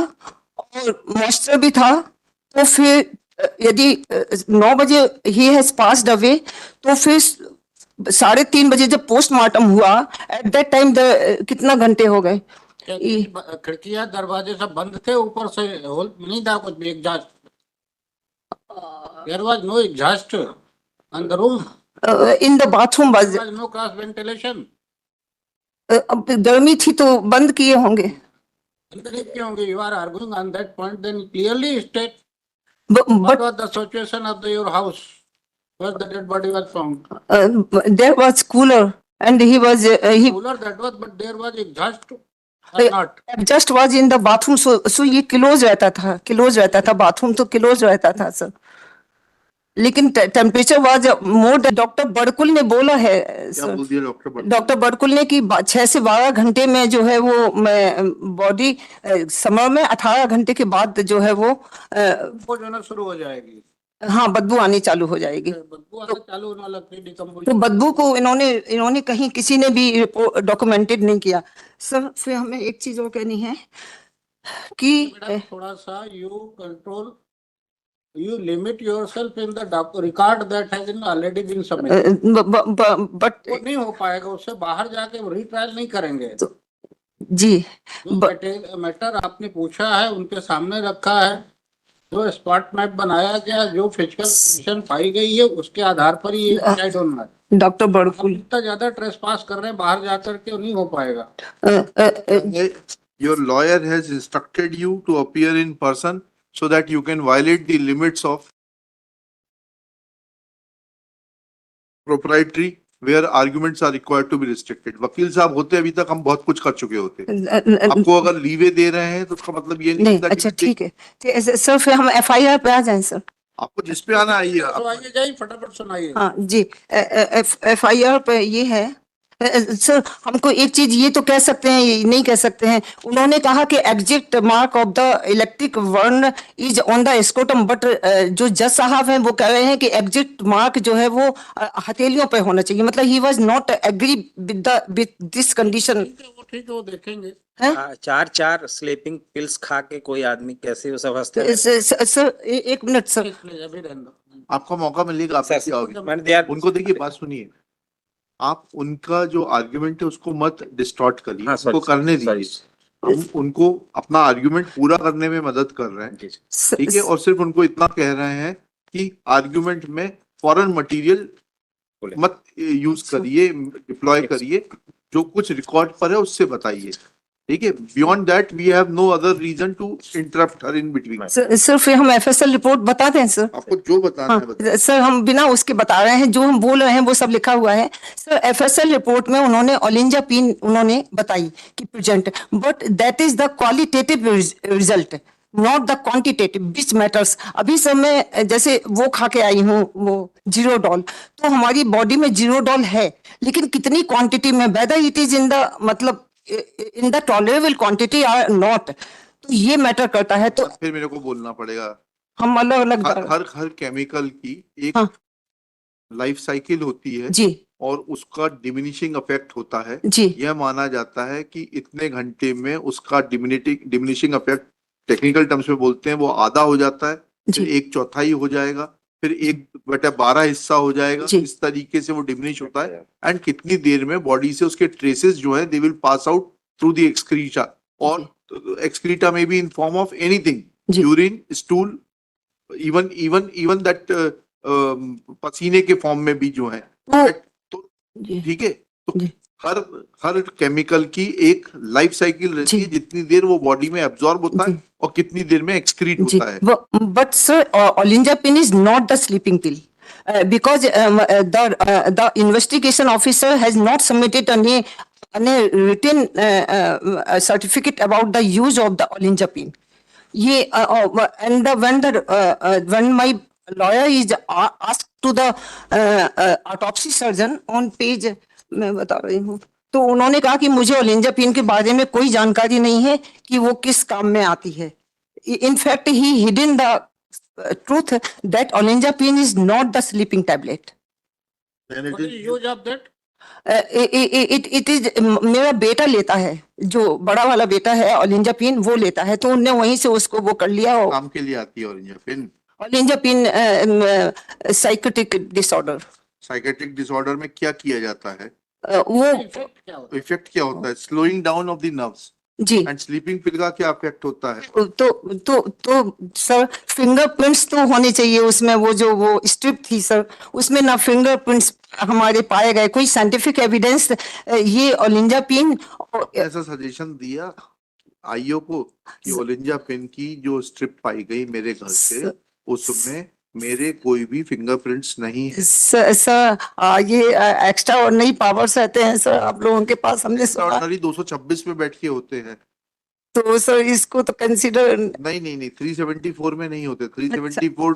और मॉइस्चर भी था, तो फिर यदि 9 बजे ही हैज पास्ड अवे, तो फिर 3:30 बजे जब पोस्टमार्टम हुआ, एट दैट टाइम कितना घंटे हो गए? खिड़कियां दरवाजे सब बंद थे, ऊपर से होल नहीं था कुछ भी exhaust? There was no exhaust in the room, in the bathroom there was no cross ventilation. गर्मी थी तो बंद किए होंगे। अंदर ही क्यों होंगे? You are arguing on that point, then clearly state But what was the situation of your house where the dead body was found? there was cooler and he Cooler that was, but there was exhaust or not? just was in the bathroom, so ये close रहता था bathroom, तो close रहता था sir, लेकिन temperature was more. Doctor Badkul ने बोला है क्या बोल दिया डॉक्टर बड़कुल? डॉक्टर बड़कुल ने कि 6 से 12 घंटे में जो है वो बॉडी समर में 18 घंटे के बाद जो है वो वो जो है ना शुरू हो जाएगी, हाँ बदबू आनी चालू हो जाएगी। बदबू आना चालू होने लगती है, तो डिकम्पोजिशन। बदबू को इन्होंने कहीं किसी ने भी डॉक्यूमेंटेड नहीं किया। सर फिर हमें एक चीज और कहनी है कि मैडम थोड़ा सा you control, you limit yourself in the record that has already been submitted. But वो नहीं हो पाएगा, उससे बाहर जाके रीट्रायल नहीं करेंगे। जी जो मैटर आपने पूछा है उनके सामने रखा है, जो स्पॉट मैप बनाया गया, जो फिजिकल कंडीशन पाई गई है उसके आधार पर ही डिसाइड होना है। डॉक्टर बड़कुल इतना ज्यादा ट्रेस पास कर रहे हैं, बाहर जाकर के नहीं हो पाएगा। Your lawyer has instructed you to appear in person so that you can violate the limits of proprietary where arguments are required to be restricted. वकील साहब होते अभी तक हम बहुत कुछ कर चुके होते। आपको अगर लीवे दे रहे हैं तो उसका मतलब ये नहीं नहीं, होता कि अच्छा ठीक है सर, फिर हम FIR पे आ जाएं सर। आपको जिस पे आना आइए। तो आइए जाइए, फटाफट सुनाइए। हाँ जी, FIR पे ये है सर हमको एक चीज ये तो कह सकते हैं, ये नहीं कह सकते हैं। उन्होंने कहा कि exact mark of the electric burn is on the scrotum, but जो जज साहब हैं वो कह रहे हैं कि एग्जैक्ट मार्क जो है वो हथेलियों पे होना चाहिए। मतलब he was not agree with this condition. ठीक है, वो देखेंगे। चार स्लीपिंग पिल्स खा के कोई आदमी कैसे उस अवस्था में? सर एक मिनट सर। अभी रहने दो। आपका मौका मिलेगा, आप कैसे आओगे? मैंने दिया उनको देखिए, बात सुनिए, आप उनका जो आर्ग्यूमेंट है उसको मत डिस्टॉर्ट करिए, हाँ, उसको sorry, करने sorry. दीजिए। हम उनको अपना आर्ग्यूमेंट पूरा करने में मदद कर रहे हैं, ठीक है? और सिर्फ उनको इतना कह रहे हैं कि आर्ग्यूमेंट में फॉरेन मटेरियल बोले। मत यूज करिए, डिप्लॉय करिए, जो कुछ रिकॉर्ड पर है उससे बताइए, ठीक है? Beyond that we have no other reason to interrupt her in between. Sir फिर हम एफएसएल रिपोर्ट बता दें सर? आपको जो बताना है हाँ, बताइए। सर हम बिना उसके बता रहे हैं, जो हम बोल रहे हैं वो सब लिखा हुआ है। सर एफएसएल रिपोर्ट में उन्होंने ओलिंजापीन उन्होंने बताई कि present, but that is the qualitative result, not the quantitative, which matters. अभी सर मैं जैसे वो खा के आई हूँ, वो जीरोडॉल, तो हमारी बॉडी में जीरोडॉल है, लेकिन कितनी क्वांटिटी में, whether it is in the मतलब in the tolerable quantity or not, तो ये मैटर करता है। तो फिर मेरे को बोलना पड़ेगा, हम अलग अलग हर केमिकल की एक हाँ लाइफ साइकिल होती है जी और उसका डिमिनिशिंग इफेक्ट होता है। जी यह माना जाता है कि इतने घंटे में उसका डिमिनिशिंग इफेक्ट, टेक्निकल टर्म्स में बोलते हैं, वो आधा हो जाता है, फिर जी 1/4 हो जाएगा, फिर 1/12 हिस्सा हो जाएगा। जी। इस तरीके से वो डिमिनिश होता है, एंड कितनी देर में बॉडी से उसके ट्रेसेस जो है they will pass out through the excreta, और एक्सक्रीटा में be in form of anything, जी। यूरिन, स्टूल, इवन दैट पसीने के फॉर्म में भी जो है, तो जी ठीक है? तो जी। हर केमिकल की एक लाइफ साइकिल रहती है, जी। जितनी देर वो बॉडी में एब्जॉर्ब होता है जी। और कितनी देर में एक्सक्रीट जी, होता है। but sir, olanzapine is not the sleeping pill. Because the investigation officer has not submitted any written certificate about the use of the olanzapine. ये when my lawyer is asked to the autopsy surgeon on page, मैं बता रही हूँ, तो उन्होंने कहा कि मुझे ओलिंजापिन के बारे में कोई जानकारी नहीं है कि वो किस काम में आती है। In fact, he hidden the truth that olanzapine is not the sleeping tablet. Then it What is is- use of that? It is मेरा बेटा लेता है, जो बड़ा वाला बेटा है ओलिंजापिन वो लेता है, तो उनने वहीं से उसको वो कर लिया। काम के लिए आती है ओलिंजापिन। ओलिंजापिन साइकोटिक डिसऑर्डर, साइकेट्रिक डिसऑर्डर में क्या किया जाता है? वो क्या होता इफेक्ट क्या होता है? Slowing down of the nerves. जी। एंड स्लीपिंग पिल का क्या इफेक्ट होता है? तो सर फिंगरप्रिंट्स तो होने चाहिए उसमें, वो जो वो स्ट्रिप थी सर, उसमें ना फिंगरप्रिंट्स हमारे पाए गए, कोई साइंटिफिक एविडेंस ये ओलिंजापिन ऐसा सजेशन दिया आईओ को कि ओलिंजापिन की जो स्ट्रिप पाई गई मेरे घर से, उसमें मेरे कोई भी फिंगरप्रिंट्स नहीं है। सर ये एक्स्ट्रा ऑर्डिनरी पावर्स रहते हैं सर आप लोगों के पास, हमने सुना। ऑर्डिनरी 226 पे बैठ के होते हैं। तो सर इसको तो कंसीडर नहीं 374 में नहीं होते। 374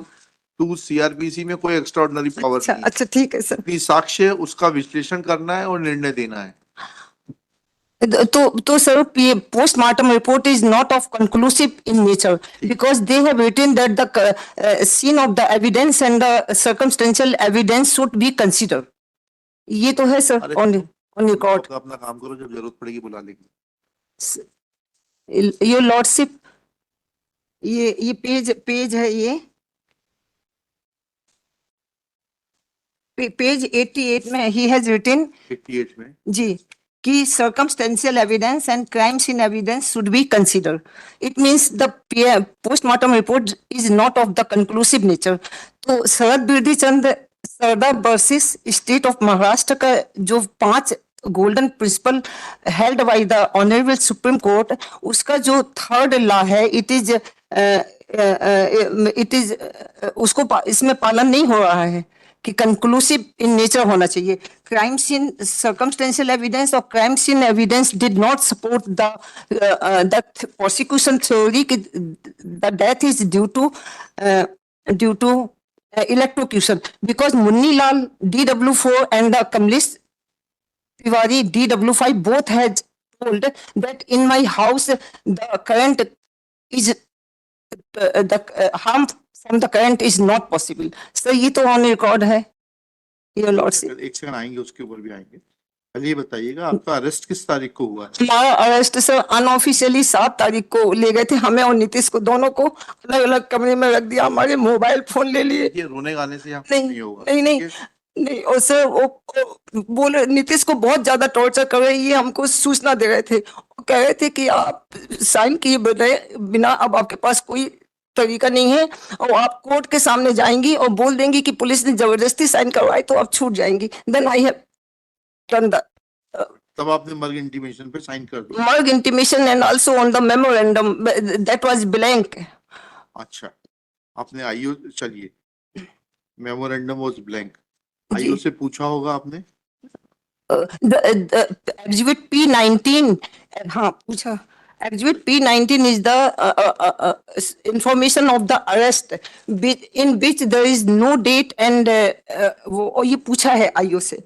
टू सीआरपीसी में कोई एक्स्ट्रा ऑर्डिनरी पावर नहीं है। अच्छा ठीक है सर। अपनी साक्ष्य है, उसका विश्लेषण करना है और निर्णय देना है। तो sir postmortem report is not of conclusive in nature because they have written that the scene of the evidence and the circumstantial evidence should be consider. ये तो है सर ऑन रिकॉर्ड। तो अपना काम करो, जब जरूरत पड़ेगी बुला लेंगे। योर लॉर्डशिप, ये पेज है, ये पेज 88 में ही हैज रिटन 88 में जी कि circumstantial evidence and crime scene evidence should be considered. It means the postmortem report is not of the conclusive nature. तो Sharad Birdi Chand Sardar versus state of Maharashtra का जो 5 golden principle held by the honourable supreme court, उसका जो 3rd law है, it is उसको इसमें पालन नहीं हो रहा है कि कंक्लूसिव इन नेचर होना चाहिए। क्राइम सीन सर्कमस्टेंशियल एविडेंस और crime scene evidence did not support the prosecution theory कि the death is due to electrocution because Munni Lal, DW4 and the Kamlesh Tiwari, DW5 both has told that in my house the current is harm from the current is not possible. So ये तो on record है, Your Lordship. एक second आएंगे, उसके ऊपर भी आएंगे। पहले ये बताइएगा आपका अरेस्ट किस तारीख को हुआ है? हमारा अरेस्ट सर अनऑफिशियली 7 तारीख को ले गए थे, हमें और नीतीश को दोनों को अलग अलग कमरे में रख दिया, हमारे मोबाइल फोन ले लिए। ये रोने गाने से यहाँ नहीं नहीं होगा। नहीं नहीं ठीक है? नहीं, और सर वो बोले नीतीश को बहुत ज्यादा टॉर्चर कर रहे हैं, ये हमको सूचना दे रहे थे, वो कह रहे थे कि आप साइन किए बिना अब आपके पास कोई तरीका नहीं है और आप कोर्ट के सामने जाएंगी और बोल देंगी कि पुलिस ने जबरदस्ती साइन करवाई तो आप छूट जाएंगी। Then I have done the तब आपने मर्ग इंटीमेशन पे साइन कर दिया। Merg intimation and also on the memorandum that was blank. अच्छा, आपने आईओ, चलिए, मेमोरेंडम वाज ब्लैंक, जी। आईओ से पूछा होगा आपने? The exhibit P19, हाँ पूछा, exhibit P19 is the information of the arrest in which there is no date and वो ये पूछा है आईओ से,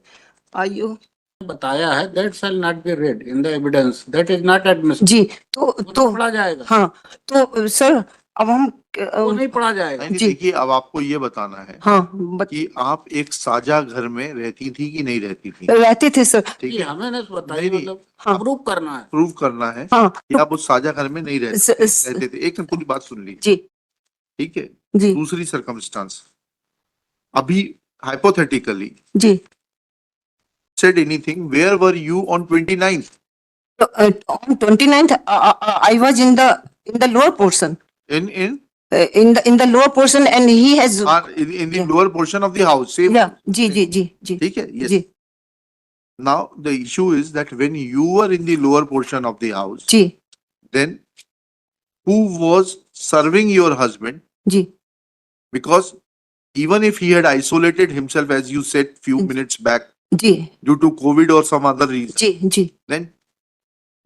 आईओ बताया है that shall not be read in the evidence, that is not admissible। जी, वो तो पढ़ा जाएगा। हाँ तो सर अब हम वो नहीं पढ़ा जाएगा। नहीं, जी। देखिए, अब आपको ये बताना है हाँ कि आप एक साझा घर में रहती थी कि नहीं रहती थी? रहते थे सर। ठीक ये है, हमें नहीं बताइए, नहीं, नहीं। मतलब हाँ। प्रूव करना है। प्रूव करना है हाँ कि आप उस साझा घर में नहीं रहते थे। एक मिनट, पूरी बात सुन लीजिए। जी ठीक है, जी दूसरी सर्कमस्टांस, अभी हाइपोथेटिकली जी said anything, where were you on 29th? on 29th I was in the lower portion, In in the lower portion and he has in the Yeah. lower portion of the house, same. yeah जी जी जी जी ठीक है, yes. Ji Now the issue is that when you were in the lower portion of the house, ji then who was serving your husband? Ji Because even if he had isolated himself, as you said few minutes back, ji due to COVID or some other reason, ji ji then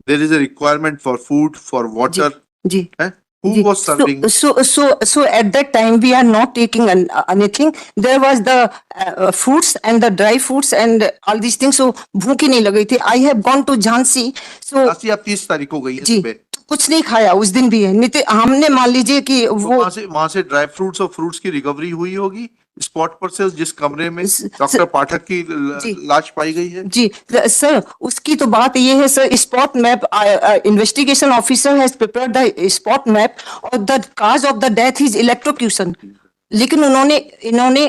there is a requirement for food, for water. Ji Eh? Who ji. was serving? So at that time we are not taking anything. There was the fruits and the dry fruits and all these things. So भूख ही नहीं लग रही थी. I have gone to Jhansi. So राशि आप 30 तारीख को गई है जी सुबह, तो कुछ नहीं खाया उस दिन भी है। नितिन हमने मान लीजिए कि वो वहां से ड्राई फ्रूट्स और फ्रूट्स की रिकवरी हुई होगी स्पॉट पर से, जिस कमरे में स- डॉक्टर पाठक की जी। लाश पाई गई है। जी सर, उसकी तो बात ये है sir, spot map investigation officer has prepared the spot map और the cause of the death is electrocution, लेकिन इन्होंने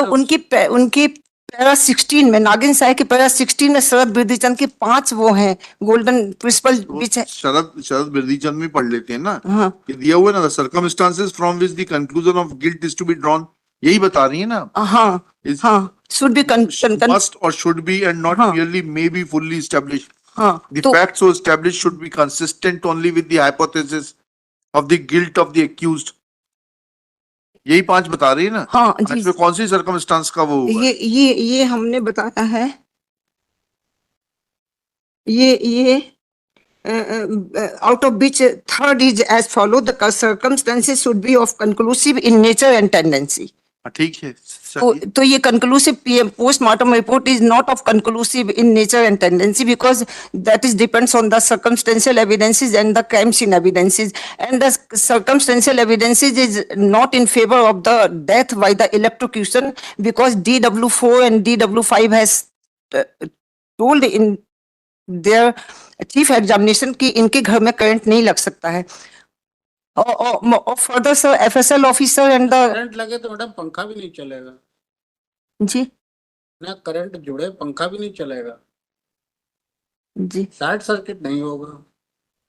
उनके पैरा 16 में नागिन साय के पैरा 16 में शरद बिरदीचंद के 5 वो हैं गोल्डन प्रिंसिपल वो बीच है। शरद बिरदीचंद में पढ़ लेते हैं ना, हाँ ये दिया हुआ है ना, the circumstances from which the conclusion of guilt is to be drawn, यही बता रही है ना। हाँ Is- हाँ should be must or should be and not हाँ। merely may be fully established. हाँ The तो facts so established should be consistent only with the hypothesis of the guilt of the accused. यही 5 बता रही है ना। हाँ जी, इसमें कौन सी सर्कमस्टांस का वो हुआ? ये हमने बताया है, ये out of which third is as follow, the circumstances should be of conclusive in nature and tendency. हाँ, ठीक है, तो ये conclusive postmortem report is not of conclusive in nature and tendency because that is depends on the circumstantial evidences and the crime scene evidences, and the circumstantial evidences is not in favor of the death by the electrocution because DW4 and DW5 has told in their chief examination कि इनके घर में current नहीं लग सकता है। और further sir FSL officer and the current लगे तो मैडम पंखा भी नहीं चलेगा जी ना, करंट जुड़े पंखा भी नहीं चलेगा, जी शॉर्ट सर्किट नहीं होगा।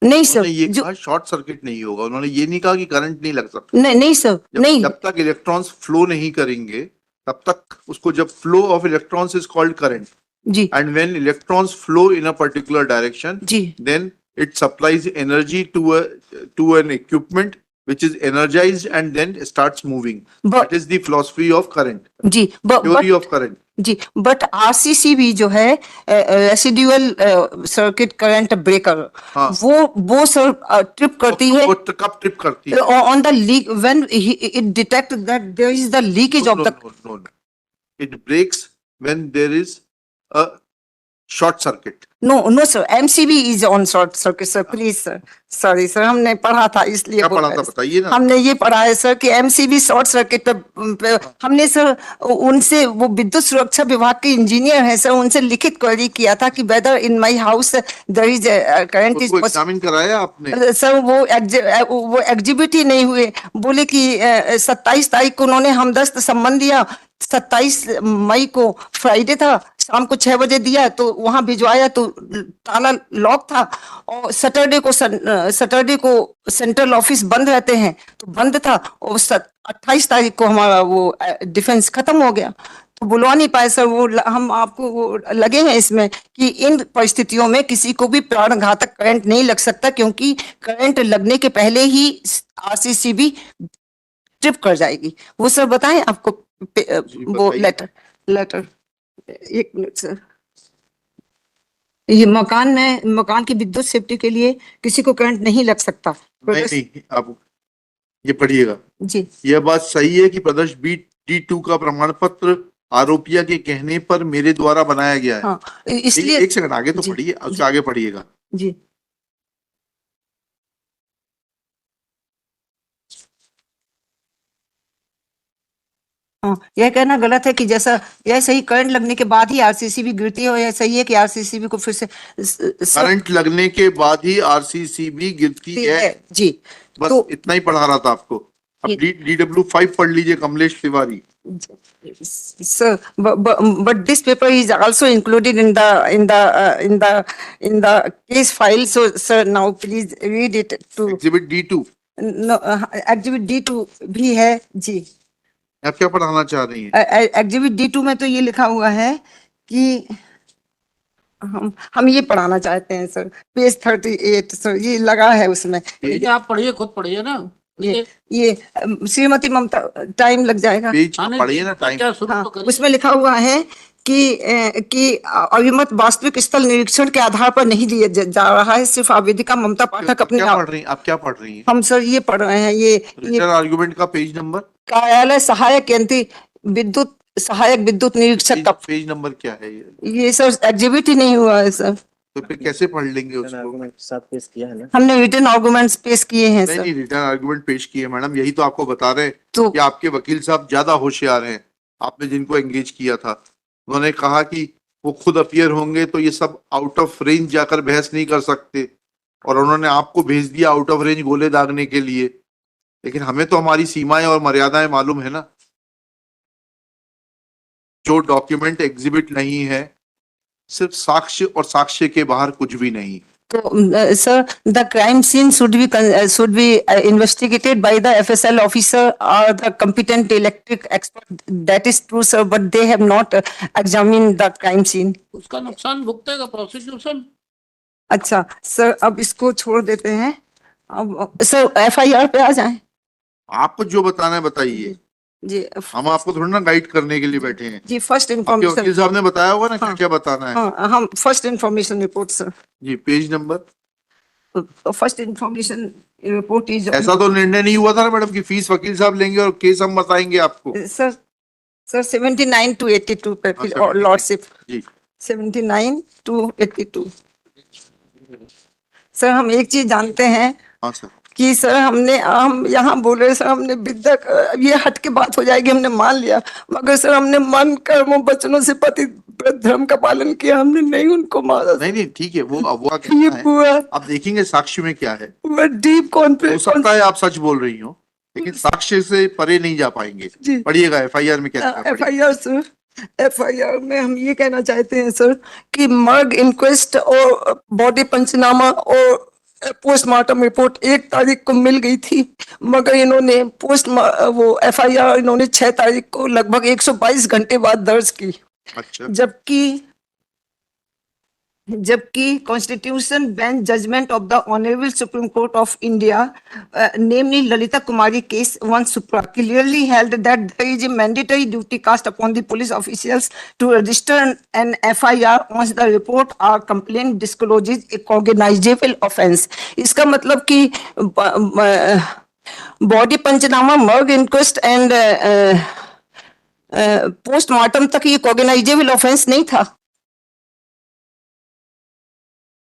नहीं सर उन्होंने ये जो कहा शॉर्ट सर्किट नहीं होगा, उन्होंने ये नहीं कहा कि करंट नहीं लग सकता। नहीं सर नहीं जब तक इलेक्ट्रॉन्स फ्लो नहीं करेंगे तब तक उसको, जब flow of electrons is called current, जी and when electrons flow in a particular direction, जी then it supplies energy to an equipment which is energized and then starts moving. but That is the philosophy of current, जी theory of current. जी but RCC भी जो है residual circuit current breaker हाँ। वो sir trip करती है वो कब ट्रिप करती है? on the leak when it detect that there is the leakage of the No. It breaks when there is a short circuit. No, sir. MCB is on short circuit, sir. Please, sir. Sorry, sir. हमने पढ़ा था इसलिए क्या बोल पढ़ा रहे था हैं। बताइए ना। हमने ये पढ़ा है सर कि MCB शॉर्ट सर्किट पे हमने सर उनसे वो विद्युत सुरक्षा विभाग के इंजीनियर हैं सर, उनसे लिखित क्वेरी किया था कि whether in my house there is current is उसको एग्जामिन कराया आपने? सर वो एग्जिबिट ही नहीं हुए। बोले कि 27 तारीख को उन्होंने हमदस्त सम्मन दिया, 27 मई को फ्राइडे था, शाम को 6 बजे दिया तो वहां भिजवाया तो ताला लॉक था, और सैटरडे को सेंट्रल ऑफिस बंद रहते हैं तो बंद था, और 28 तारीख को हमारा वो डिफेंस खत्म हो गया। तो बुलवा नहीं पाए सर, हम आपको वो लगे हैं इसमें कि इन परिस्थितियों में किसी को भी प्राण घातक करंट नहीं लग सकता, क्योंकि करंट लगने के पहले ही आरसीसीबी ट्रिप कर जाएगी। वो सर बताएं आपको वो बताइए। लेटर एक मिनट सर। ये मकान की विद्युत सेफ्टी के लिए किसी को करंट नहीं लग सकता। नहीं, आप ये पढ़िएगा। जी यह बात सही है कि प्रदर्श B-D2 का प्रमाण पत्र आरोपिया के कहने पर मेरे द्वारा बनाया गया है। हाँ, इसलिए एक सेकंड आगे तो जी, पढ़िए, जी। उससे आगे पढ़िएगा। जी हाँ, यह कहना गलत है कि जैसा यह सही करंट लगने के बाद ही आरसीसीबी गिरती है, और यह सही है कि आरसीसीबी को फिर से करंट लगने के बाद ही आरसीसीबी गिरती है। जी। बस तो इतना ही पढ़ा रहा था आपको। अब DW5 पढ़ लीजिए, Kamlesh Tiwari. sir, but this paper is also included in the case file. So, sir, now please read it to. Exhibit D2 No, Exhibit D2 भी है जी। आप क्या पढ़ाना चाह रही हैं? Exhibit D2 में तो ये लिखा हुआ है कि हम ये पढ़ाना चाहते हैं सर, पेज 38 सर, ये लगा है उसमें। ये आप पढ़िए, खुद पढ़िए ना। ये श्रीमती ममता, टाइम लग जाएगा। पेज आने पढ़िए ना, टाइम। क्या शुरू हाँ, तो करिए। उसमें लिखा हुआ है कि अभिमत वास्तविक स्थल निरीक्षण के आधार पर नहीं दिया जा रहा है, सिर्फ आवेदिका ममता पाठक अपने क्या पढ़ रही हैं आप? क्या पढ़ रही हैं? हम सर ये पढ़ रहे हैं, ये रिटर्न आर्गुमेंट का पेज नंबर? कार्यालय सहायक यंत्री सहायक विद्युत निरीक्षक का पेज नंबर क्या है ये सर एग्जिबिट ही नहीं हुआ है सर। तो फिर कैसे पढ़ लेंगे उसको? आर्गुमेंट के साथ पेश किया है ना। हमने रिटर्न आर्गुमेंट्स पेश किए हैं नहीं सर। नहीं, रिटर्न आर्गुमेंट पेश किए मैडम, यही तो आपको बता रहे हैं तो कि आपके वकील साहब ज्यादा होशियार हैं। आपने जिनको एंगेज किया था उन्होंने कहा कि वो खुद अपीयर होंगे तो ये सब आउट ऑफ रेंज जाकर बहस नहीं कर सकते, और उन्होंने आपको भेज दिया आउट ऑफ रेंज गोले दागने के लिए। लेकिन हमें तो हमारी सीमाएं और मर्यादाएं मालूम है ना। जो डॉक्यूमेंट एग्जिबिट नहीं है, सिर्फ साक्ष्य और साक्ष्य के बाहर कुछ भी नहीं। तो sir the crime scene should be investigated by the FSL officer or the competent electric expert. That is true sir, but they have not examined the crime scene. उसका नुकसान भुगतेगा प्रोसिक्यूशन। अच्छा सर, अब इसको छोड़ देते हैं, अब सर FIR पे आ जाएं। आपको जो बताना है बताइए, जी हम आपको थोड़ा ना गाइड करने के लिए बैठे हैं। जी फर्स्ट आपके इंफॉर्मेशन। वकील साहब ने बताया होगा ना क्या हाँ। क्या बताना है। हाँ, हम फर्स्ट इंफॉर्मेशन रिपोर्ट सर। जी, page number. First information report is ऐसा तो निर्णय नहीं हुआ था ना मैडम कि फीस वकील साहब लेंगे और केस हम बताएंगे आपको। सर 79 to 82 पे फिर अच्छा, लॉर्डशिप जी 79 to 82। सर हम एक चीज जानते हैं हाँ सर। कि सर हम यहाँ बोले सर, हमने विद्या ये हट के बात हो जाएगी, हमने मान लिया, मगर सर हमने मन कर्मों वचनों से पति धर्म का पालन किया, हमने नहीं उनको मारा। नहीं नहीं ठीक है, वो ये कहना है। पूरा आप देखेंगे साक्ष्य में क्या है। पूरा डीप हो कॉन्फ्लिक्ट। सकता है आप सच बोल रही हो, लेकिन साक्ष्य से परे नहीं जा पाएंगे। जी। पढ़िएगा FIR में क्या लिखा है, पढ़िए। FIR सर, FIR में हम ये कहना चाहते हैं सर कि मर्ग इंक्वेस्ट और बॉडी पंचनामा और पोस्टमार्टम रिपोर्ट 1 तारीख को मिल गई थी, मगर इन्होंने वो FIR इन्होंने 6 तारीख को लगभग 122 घंटे बाद दर्ज की। अच्छा, जबकि constitution bench judgment of the honourable supreme Court of India namely Lalita Kumari case 1 supra clearly held that there is a mandatory duty cast upon the police officials to register an FIR once the report or complaint discloses a cognizable offense। इसका मतलब कि body पंचनामा, मर्ग inquest and postmortem तक ये cognisable offence नहीं था।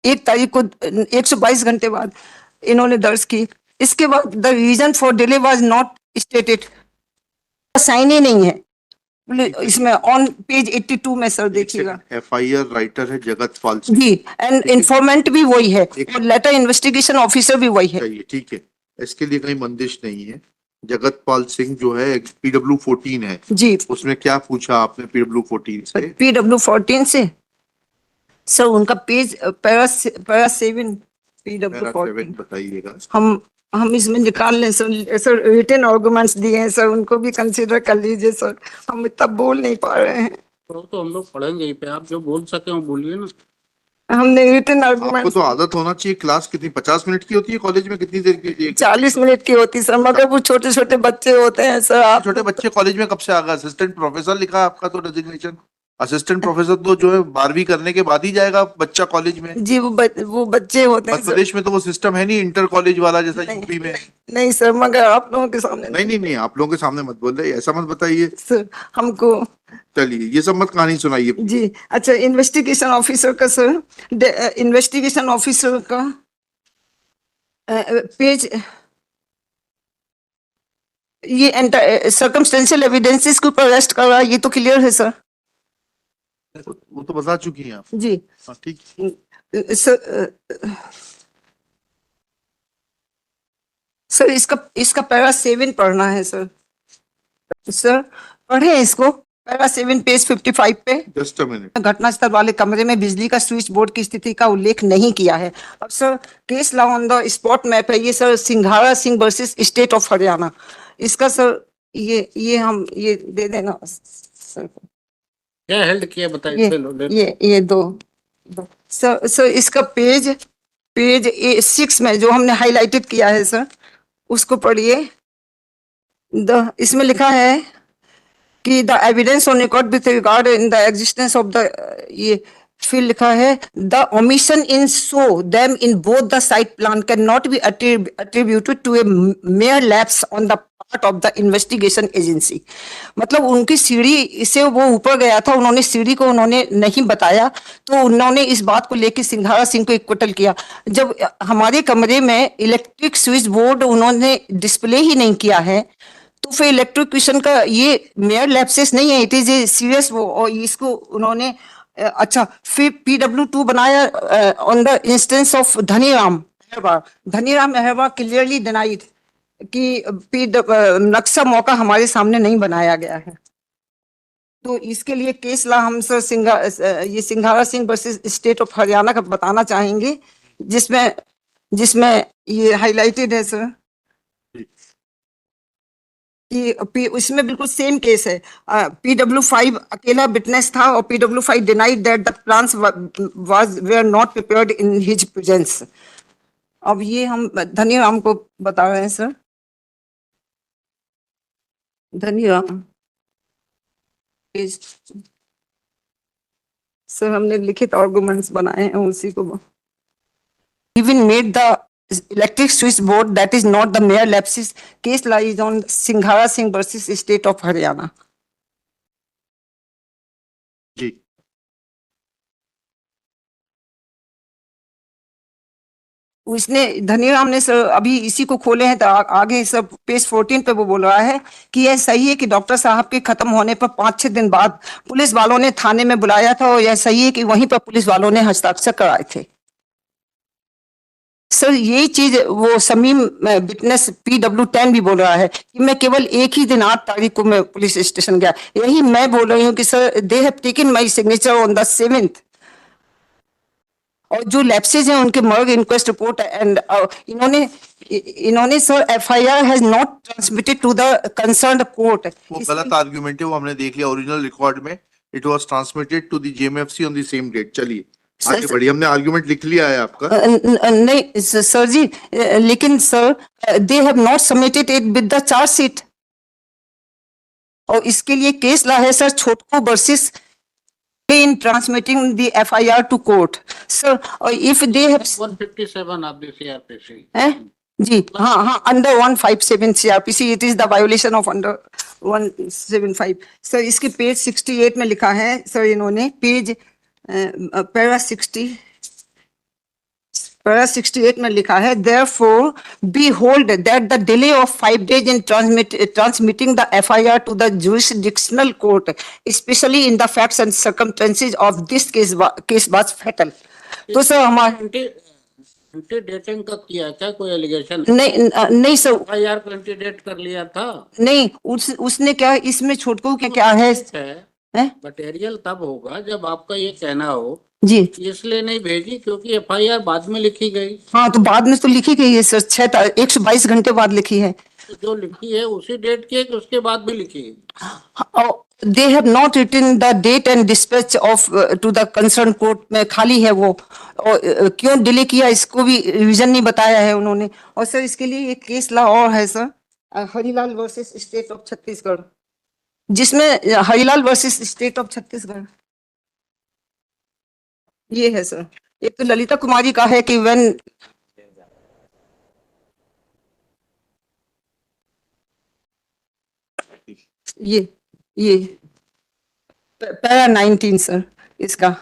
1 तारीख को 122 घंटे बाद इन्होंने दर्ज की। इसके बाद the reason for delay was not stated, sign ही नहीं है इसमें ऑन पेज 82 में सर देखिएगा। FIR राइटर है जगत पाल सिंह। जी, एंड इन्फॉर्मेंट भी वही है और लेटर इन्वेस्टिगेशन ऑफिसर भी वही है। चाहिए, ठीक है, इसके लिए कहीं बंदिश नहीं है। जगतपाल सिंह जो है PW 14 है, जी, उसमें क्या पूछा आपने PW 14 से? PW 14 से सर उनका पेज पैरा 7 PW पैरा 14 7 बताइएगा। हम इसमें निकाल लें सर। सर रिटन आर्गुमेंट्स दिए हैं सर, उनको भी कंसीडर कर लीजिए सर, हम इतना बोल नहीं पा रहे हैं। तो हम लोग पढ़ेंगे ही पे, आप जो बोल सके वो बोलिए ना। हमने रिटन आपको आर्गुमेंट्स तो आदत होना चाहिए। क्लास कितनी 50 मिनट की होती है कॉलेज में? कितनी देर की? 40 मिनट की होती सर, मगर वो छोटे छोटे बच्चे होते हैं सर। आप छोटे बच्चे कॉलेज में कब से आ गए? असिस्टेंट प्रोफेसर लिखा है आपका तो डेजिग्नेशन। असिस्टेंट प्रोफेसर तो जो है 12वीं करने के बाद ही जाएगा बच्चा कॉलेज में। जी वो बच्चे होते हैं मध्य सर। प्रदेश में तो वो सिस्टम है नहीं इंटर कॉलेज वाला जैसा यूपी में। नहीं सर, मगर आप लोगों के सामने नहीं नहीं नहीं, आप लोगों के सामने मत बोल रहे, ऐसा मत बताइए। सर हमको। चलिए ये सब मत कहानी सुनाइए। जी अच्छा, इन्वेस्टिगेशन ऑफिसर का सर, इन्वेस्टिगेशन ऑफिसर का पेज, ये सर्कमस्टेंशियल एविडेंसेस के ऊपर अरेस्ट कर रहा है, ये तो क्लियर है सर। वो तो बता चुकी हैं आप। जी हाँ ठीक। सर इसका पैरा 7 पढ़ना है सर। सर पढ़े इसको, पैरा 7 पेज 55 पे। Just a minute. घटनास्थल वाले कमरे में बिजली का स्विच बोर्ड की स्थिति का उल्लेख नहीं किया है। अब sir case law on the spot map है ये सर, सिंघाड़ा Singh versus state of Haryana. इसका सर ये हम ये दे देना सर को। क्या हेल्ड किया बताइए। ये दो सर इसका पेज 6 में जो हमने हाईलाइटेड किया है सर, उसको पढ़िए। इसमें लिखा है कि the evidence on record with regard in the existence of the, ये फिर लिखा है the omission in show them in both the site plan can not be attributed to a mere lapse on the part of the investigation agency. मतलब उनकी सीढ़ी से वो ऊपर गया था, उन्होंने सीढ़ी को उन्होंने नहीं बताया, तो उन्होंने इस बात को लेकर सिंघाड़ा सिंह को इक्वटल किया। जब हमारे कमरे में इलेक्ट्रिक स्विच बोर्ड उन्होंने डिस्प्ले ही नहीं किया है, तो फिर इलेक्ट्रिक्यूशन का ये मेयर लैप्सेस नहीं है, इट इज ए सीरियस वो, और इसको उन्होंने अच्छा फिर PW2 बनाया on the instance of Dhaniram मेहरबा क्लियरली डिनाइड कि नक्शा मौका हमारे सामने नहीं बनाया गया है। तो इसके लिए केस ला हम सर ये सिंघाड़ा Singh versus state of Haryana का बताना चाहेंगे, जिसमें ये हाईलाइटेड है सर कि उसमें बिल्कुल सेम केस है। PW5 अकेला विटनेस था और PW5 denied that the plans were not prepared in his presence. अब ये हम धनीराम को बता रहे हैं सर। धनीराम सर हमने लिखित आर्गुमेंट्स बनाए हैं उसी को। Even made the electric switch board that is not the mere lapses. Case lies on Singhara Singh versus State of Haryana. जी उसने धनीराम ने सर अभी इसी को खोले हैं, तो आगे सब पेज 14 पे वो बोल रहा है कि यह सही है कि डॉक्टर साहब के खत्म होने पर 5-6 दिन बाद पुलिस वालों ने थाने में बुलाया था, और यह सही है कि वहीं पर पुलिस वालों ने हस्ताक्षर कराए थे। सर यही चीज वो समीम विटनेस PW10 भी बोल रहा है कि मैं केवल एक ही दिन 8 तारीख को मैं पुलिस स्टेशन गया। यही मैं बोल रही हूँ कि sir they have taken my signature on the 7th, और जो लैप्सेज हैं उनके मर्ग इंक्वेस्ट रिपोर्ट एंड इन्होंने sir FIR has not transmitted to the concerned court. वो गलत आर्गुमेंट है, वो हमने देख लिया ओरिजिनल रिकॉर्ड में। It was transmitted to the JMFC on the same date. चलिए आगे बढ़िए, हमने आर्गुमेंट लिख लिया है आपका। नहीं सर जी, लेकिन sir they have not submitted it with the chargesheet, और इसके लिए केस ला है सर छोटको versus in transmitting the FIR to court, sir. Or if they have 157 of the CRPC. जी हाँ under 157 CRPC it is the violation of under 175 sir. इसके page 68 में लिखा है सर, इन्होंने पेज पैरा 60 पैरा 68 में लिखा है, therefore behold that the delay of 5 days in transmitting the FIR to the jurisdictional court, especially in the facts and circumstances of this case was fatal. तो sir हमारे anti dating का किया क्या कोई allegation? नहीं सर, एफआईआर को anti date कर लिया था? नहीं उसने क्या इसमें छोटकू क्या है? मटेरियल तब होगा जब आपका ये कहना हो जी इसलिए नहीं भेजी क्योंकि एफआईआर बाद में लिखी गई। हाँ, तो बाद में तो लिखी गई है सर, 122 घंटे बाद लिखी है। तो जो लिखी है उसी डेट की है कि उसके बाद भी लिखी है? They have not written the date and dispatch of to the concerned court में खाली है वो, और क्यों डिले किया इसको भी रीजन नहीं बताया है उन्होंने। और सर इसके लिए एक केस लॉ और है sir, Harilal versus state of Chhattisgarh, जिसमें Harilal versus state of Chhattisgarh ये है सर। एक तो ललिता कुमारी का है कि व्हेन ये पैरा 19 सर इसका,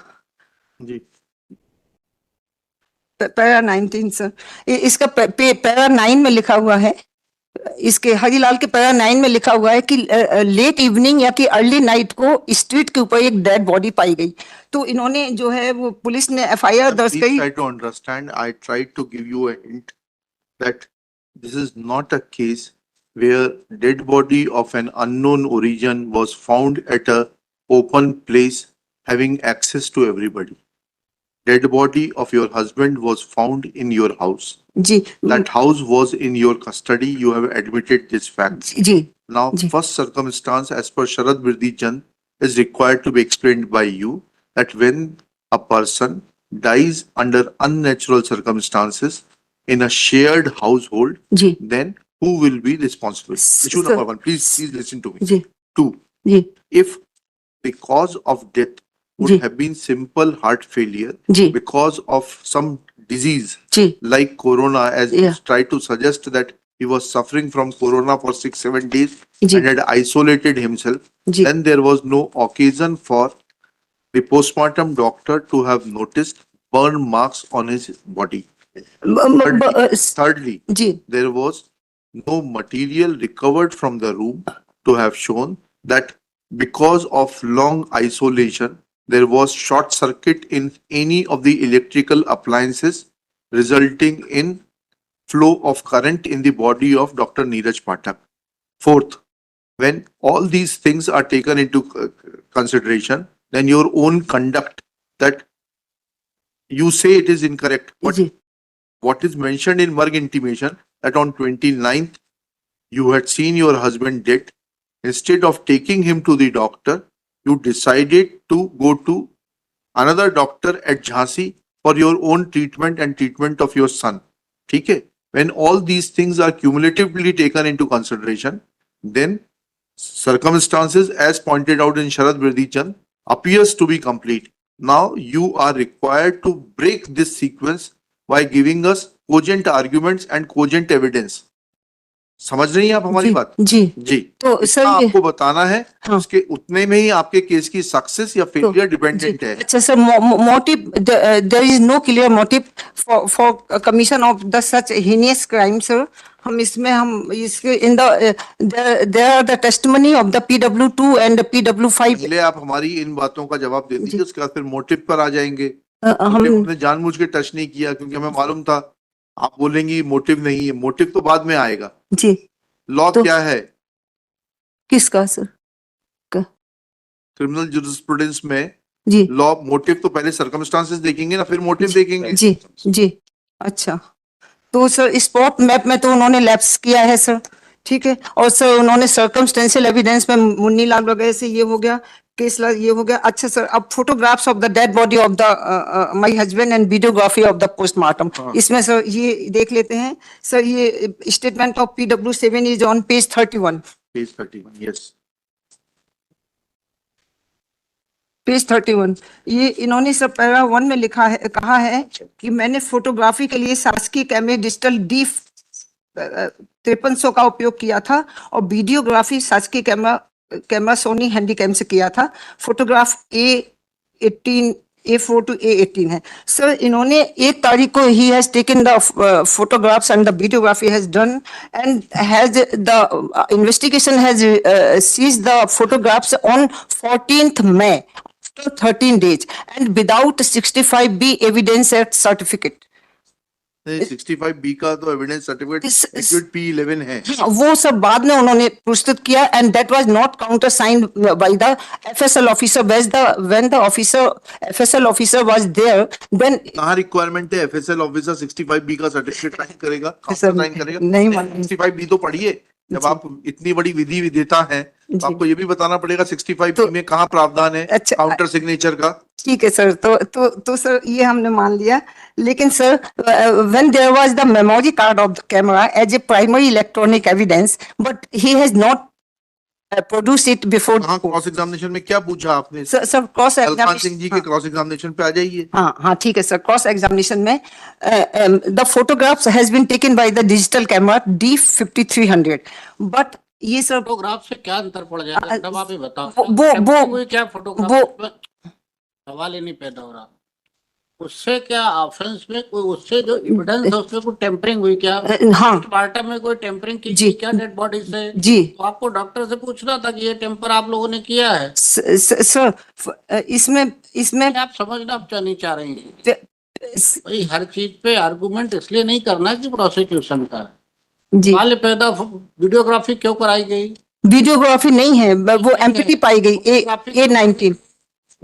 जी पैरा 19 सर, इसका पैरा 9 में लिखा हुआ है, इसके हरिलाल के पैरा 9 में लिखा हुआ है कि लेट इवनिंग या कि अर्ली नाइट को स्ट्रीट के ऊपर एक डेड बॉडी पाई गई। तो इन्होंने जो है वो पुलिस ने एफआईआर दर्ज Please की। try to understand. I tried to give you a hint that this is not a case where dead body of an unknown origin was found at a open place having access to everybody. Dead body of your husband was found in your house. Ji That house was in your custody. You have admitted this fact. Ji Now, Ji. first circumstance as per Sharad Birdi Chand is required to be explained by you that when a person dies under unnatural circumstances in a shared household, ji then who will be responsible? Issue Sir. number one, please listen to me. Ji Two, ji if the cause of death would Ji. have been simple heart failure ji because of some disease ji like corona, as Yeah. you tried to suggest that he was suffering from corona for 6-7 days ji and had isolated himself, ji then there was no occasion for the postmortem doctor to have noticed burn marks on his body. Thirdly, ji there was no material recovered from the room to have shown that because of long isolation, there was short circuit in any of the electrical appliances, resulting in flow of current in the body of Dr. Neeraj Pathak. Fourth, when all these things are taken into consideration, then your own conduct that you say it is incorrect, but ji what is mentioned in Merg intimation that on 29th you had seen your husband dead. Instead of taking him to the doctor, you decided to go to another doctor at Jhansi for your own treatment and treatment of your son. ठीक है? When all these things are cumulatively taken into consideration, then circumstances as pointed out in Sharad Birdi Chand appears to be complete. Now you are required to break this sequence by giving us cogent arguments and cogent evidence. समझ रही हैं आप हमारी जी बात? जी जी, तो इतना sir ये आपको बताना है, हाँ उसके उतने में ही आपके केस की सक्सेस या फेलियर डिपेंडेंट है. अच्छा sir, motive, there is no clear motive for commission of the such heinous crime sir. हम इसके in the there are the testimony of the PW2 and PW5। पहले आप हमारी इन बातों का जवाब दे दीजिए, जी। उसके बाद फिर मोटिव पर आ जाएंगे. हम हमने जानबूझ के टच नहीं किया क्योंकि हमें मालूम था आप बोलेंगी मोटिव नहीं है. मोटिव तो बाद में आएगा. जी लॉ तो- क्या है? किसका सर? क्रिमिनल जुरिस्प्रूडेंस में जी लॉ मोटिव तो पहले सर्कमस्टांसेस देखेंगे ना, फिर मोटिव देखेंगे. जी जी अच्छा, तो सर स्पॉट मैप में तो उन्होंने लैप्स किया है सर, ठीक है। और सर उन्होंने सर्कमस्टेंशियल एविडेंस में मुन्नी लाल वगैरह से ये हो गया, केस ये हो गया। अच्छा सर, अब photographs of the dead body of the my husband and videography of the postmortem, इसमें सर ये देख लेते हैं सर। ये statement of PW7 is on page 31। Page 31, yes. Page 31 ये इन्होंने सर पैरा 1 में लिखा है, कहा है कि मैंने फोटोग्राफी के लिए शासकीय कैमरे डिजिटल D 5300 का उपयोग किया था और वीडियोग्राफी शासकीय कैमरा सोनी हैंडीकैम से किया था। Photograph A18 A4 to A18 है सर। इन्होंने 1 तारीख को ही has taken the photographs and the videography has done and has the investigation has seize the photographs on 14th May after 13 days and without 65B evidence act certificate. 65B का तो evidence certificate इस- acute P11 है। हाँ, वो सब बाद में उन्होंने प्रस्तुत किया and that was not countersigned by the FSL officer when the officer FSL officer was there then कहाँ रिक्वायरमेंट है FSL ऑफिसर 65B का सर्टिफिकेट साइन करेगा, सर, साइन करेगा? नहीं मालूम। 65B तो पढ़िए। जब जी। आप इतनी बड़ी विधि विधेता है तो जी। आपको ये भी बताना पड़ेगा 65B तो- में कहाँ प्रावधान है अच्छा, काउंटर सिग्नेचर का। ठीक है सर। तो सर ये हमने मान लिया, लेकिन sir when there was the memory card of the camera as a primary electronic evidence but he has not produce it before. कहाँ क्रॉस एग्जामिनेशन में क्या पूछा आपने? सर क्रॉस अलखान सिंह जी के क्रॉस एग्जामिनेशन पे आ जाइए। हाँ हाँ ठीक है सर। क्रॉस एग्जामिनेशन में the photographs has been taken by the digital camera D5300 but ये सर फोटोग्राफ से क्या अंतर पड़ जाएगा तब आप ही बताओ। वो Tampering क्या फोटोग्राफ वो- सवाल ही नहीं पैदा हो रहा। उससे क्या ऑफेंस में कोई उससे जो एविडेंस है उसमें कोई टेम्परिंग हुई क्या? हाँ पोस्टमार्टम में कोई टेम्परिंग की जी। क्या डेड बॉडी से? जी तो आपको डॉक्टर से पूछना था कि ये टेम्पर आप लोगों ने किया है। सर इसमें आप समझना आप नहीं चाह रही हैं। स- भाई हर चीज पे आर्गुमेंट इसलिए नहीं करना कि प्रोसिक्यूशन का जी सवाल पैदा। वीडियोग्राफी क्यों कराई गई? वीडियोग्राफी नहीं है वो एम्पिटी पाई गई A19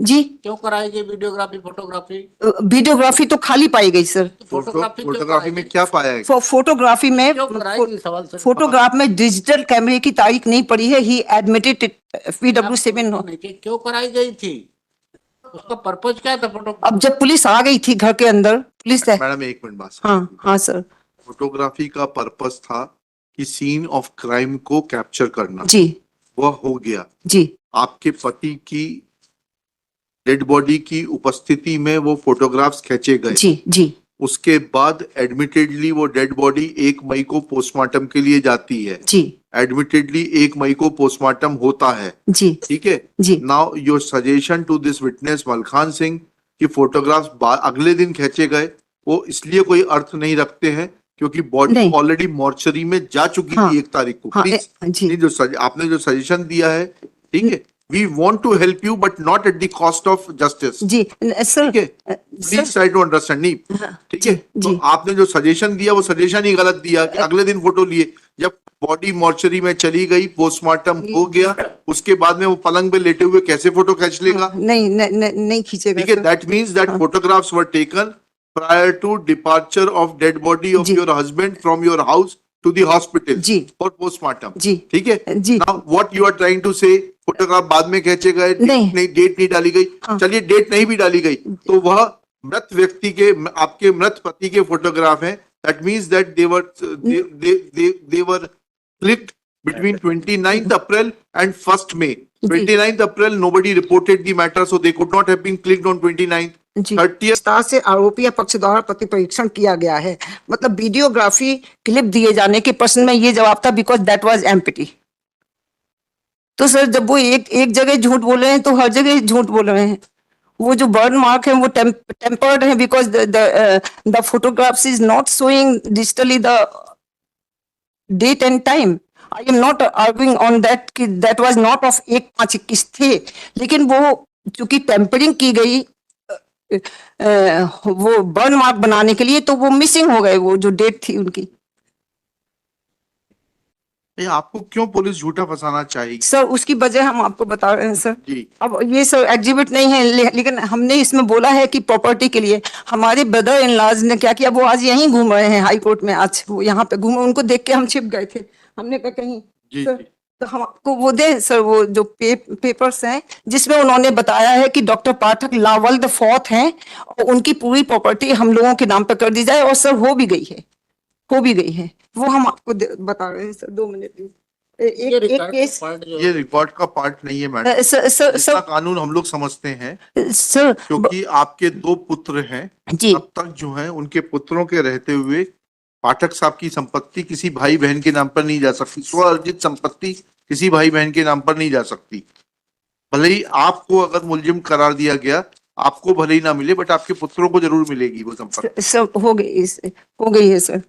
जी। क्यों कराई गई वीडियोग्राफी फोटोग्राफी? वीडियोग्राफी तो खाली पाई गई सर। फोटोग्राफी क्यों फोटोग्राफी कराई में गई? क्या पाया है? फोटोग्राफी में क्यों कराई गई सवाल से? फोटोग्राफ में डिजिटल कैमरे की तारीख नहीं पड़ी है। ही एडमिटेड PW7। नहीं थी, क्यों कराई गई थी? उसका पर्पज क्या था फोटो? अब जब पुलिस आ गई थी घर के अंदर, पुलिस है। मैडम एक मिनट बात। हाँ हाँ सर फोटोग्राफी का पर्पस था कि सीन ऑफ क्राइम को कैप्चर करना, जी वह हो गया। जी आपके पति की डेड बॉडी की उपस्थिति में वो फोटोग्राफ्स खींचे गए। जी जी उसके बाद एडमिटेडली वो डेड बॉडी 1 मई को पोस्टमार्टम के लिए जाती है। जी एडमिटेडली 1 मई को पोस्टमार्टम होता है। जी ठीक है। जी now your suggestion to this witness Malkhan Singh कि फोटोग्राफ्स अगले दिन खींचे गए, वो इसलिए कोई अर्थ नहीं रखते हैं क्योंकि बॉडी नहीं। ऑलरेडी मॉर्चरी में जा चुकी हाँ। थी 1 तारीख को। हाँ प्लीज जी आपने जो सजेशन दिया है, ठीक है, we want to help you but not at the cost of justice. जी सर। ठीक है, प्लीज ट्राई टू अंडरस्टैंड। नहीं, ठीक है, जी। तो आपने जो सजेशन दिया वो सजेशन ही गलत दिया कि अगले दिन फोटो लिए। जब बॉडी मॉर्चरी में चली गई, पोस्टमार्टम हो गया, उसके बाद में वो पलंग पे लेटे हुए कैसे फोटो खींच लेगा? नहीं खींचेगा ठीक है, sir. That means that photographs were taken prior to departure of dead body of जी। your husband from your house to the hospital जी। for postmortem। जी। ठीक है जी। now what you are trying to say, photograph बाद में खींचे गए, नहीं। डेट नहीं डाली गई। हाँ। चलिए डेट नहीं भी डाली गई तो वह मृत व्यक्ति के, आपके मृत पति के फोटोग्राफ हैं। That means that they were clicked between 29th April and 1st May। 29th April nobody reported the matter, so they could not have been clicked on 29th। जी 30th विस्तार से आरोपी या पक्ष द्वारा प्रति परीक्षण किया गया है। मतलब वीडियोग्राफी क्लिप दिए जाने के प्रश्न में ये जवाब था बिकॉज दैट वाज एम्प्टी। तो सर जब वो एक जगह झूठ बोल रहे हैं तो हर जगह झूठ बोल रहे हैं। वो जो बर्न मार्क है वो टेम्पर्ड है because the photographs is not showing digitally the date and time. I am not arguing on that कि दैट वाज नॉट ऑफ 1/5/21 थे, लेकिन वो चूंकि टेम्परिंग की गई वो बर्न मार्क बनाने के लिए, तो वो मिसिंग हो गए, वो जो डेट थी उनकी। ये आपको क्यों पुलिस झूठा फंसाना चाहेगी? सर उसकी वजह हम आपको बता रहे हैं सर। जी। अब ये सर एग्जिबिट नहीं है लेकिन हमने इसमें बोला है कि प्रॉपर्टी के लिए हमारे ब्रदर इन लॉज ने क्या किया, वो आज यहीं घूम रहे हैं हाई कोर्ट में। आज वो यहाँ पे घूमे, उनको देख के हम छिप गए थे। हमने कहा कहीं जी, सर, जी। तो हम आपको वो दे सर, वो जो पेपर्स हैं जिसमें उन्होंने बताया है कि डॉक्टर पाठक लावल्द फोर्थ हैं और उनकी पूरी प्रॉपर्टी हम लोगों के नाम पर कर दी जाए। और सर हो भी गई है, वो हम आपको बता रहे हैं सर। 2 मिनट एक केस ये रिकॉर्ड का पार्ट नहीं है मैडम। सर इसका कानून हम लोग समझते हैं सर क्योंकि आपके 2 पुत्र हैं। जी अब तक जो है उनके पुत्रों के रहते हुए पाठक साहब की संपत्ति किसी भाई बहन के नाम पर नहीं जा सकती। स्व अर्जित संपत्ति किसी भाई बहन के नाम पर नहीं जा सकती। भले ही आपको अगर मुलजिम करार दिया गया, आपको भले ही ना मिले बट आपके पुत्रों को जरूर मिलेगी वो संपत्ति। सर हो गई है सर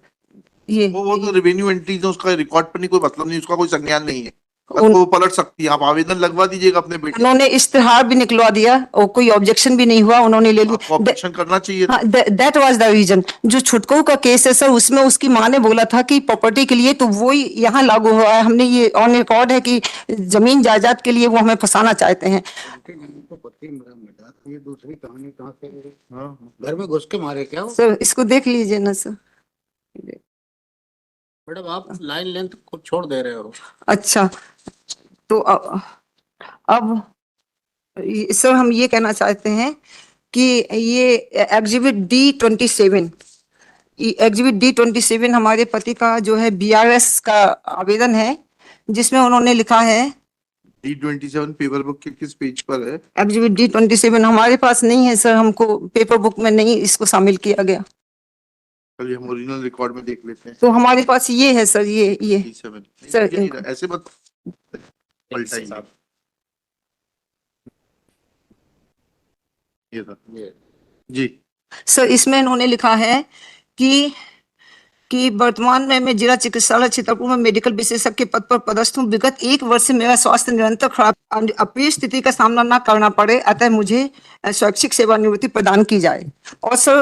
ये वो तो रेवेन्यू एंट्रीज है, उसका रिकॉर्ड पर नहीं कोई मतलब नहीं, उसका कोई संज्ञान नहीं है, कल उन- को वो पलट सकती है। आप आवेदन लगवा दीजिएगा अपने बेटे, उन्होंने इश्तेहार भी निकलवा दिया और कोई ऑब्जेक्शन भी नहीं हुआ, उन्होंने ले आपको लिया। ऑपरेशन करना चाहिए था। हाँ, दैट वाज द रीजन। जो छुटकू का केस है सर, उसमें उसकी माँ ने बोला था कि प्रॉपर्टी के लिए, तो वो ही यहाँ लागू हुआ है। हमने ये ऑन रिकॉर्ड है कि जमीन जायदाद के लिए वो हमें फंसाना चाहते हैं। उनके नहीं तो पति मेरा मिला, ये दूसरी कहानी कहाँ से? घर में घुस के मारे क्या वो? सर इसको देख लीजिए ना सर। मैडम आप लाइन लेंथ को छोड़ दे रहे हो। अच्छा, तो अब सर हम ये कहना चाहते हैं कि ये एग्जिबिट D27, एग्जिबिट D27 हमारे पति का जो है BRS का आवेदन है, जिसमें उन्होंने लिखा है D27 पेपर बुक के किस पेज पर है? एग्जिबिट D27 हमारे पास नहीं है सर, हमको पेपर बुक में नहीं इसको शामिल किया गया। चलिए हम ओरिजिनल रिकॉर्ड में देख लेते हैं। तो हमारे पास ये है सर, ये D7 सर, ये नहीं रहा, ऐसे मत पलटाइए। ये था जी। सर इसमें इन्होंने लिखा है कि वर्तमान में मैं जिला चिकित्सालय छतरपुर में मेडिकल विशेषज्ञ के पद पर पदस्थ हूँ। विगत 1 वर्ष से मेरा स्वास्थ्य निरंतर खराब, अप्रिय स्थिति का सामना न करना पड़े, अतः मुझे स्वैच्छिक सेवानिवृत्ति प्रदान की जाए। और सर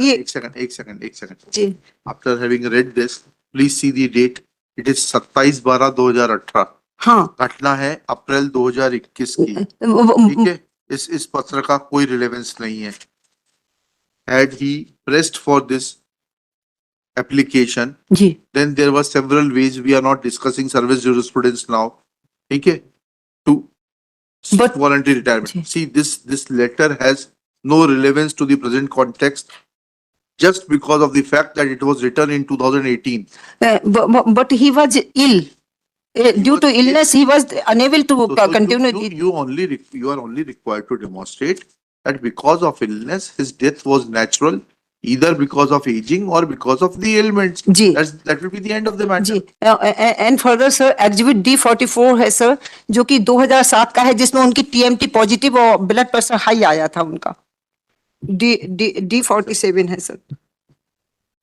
ये एक सेकंड जी after having read this please see the date, it is 27/12/2018। हाँ, घटना है अप्रैल 2021 की, ठीक है। इस पत्र का कोई रिलेवेंस नहीं है। Had he pressed for this application, ji then there were several ways, we are not discussing service jurisprudence now, ठीक है, to But- voluntary retirement. See, this letter has no relevance to the present context just because of the fact that it was written in 2018. but he was ill. Due to was ill. illness, he was unable to So continue. you are only required to demonstrate that because of illness, his death was natural, either because of aging or because of the ailments. जी That will be the end of the matter. जी and further sir exhibit D44 है sir, जो कि 2007 का है, जिसमें उनकी TMT positive और ब्लड प्रेशर हाई आया था उनका। D47 है सर,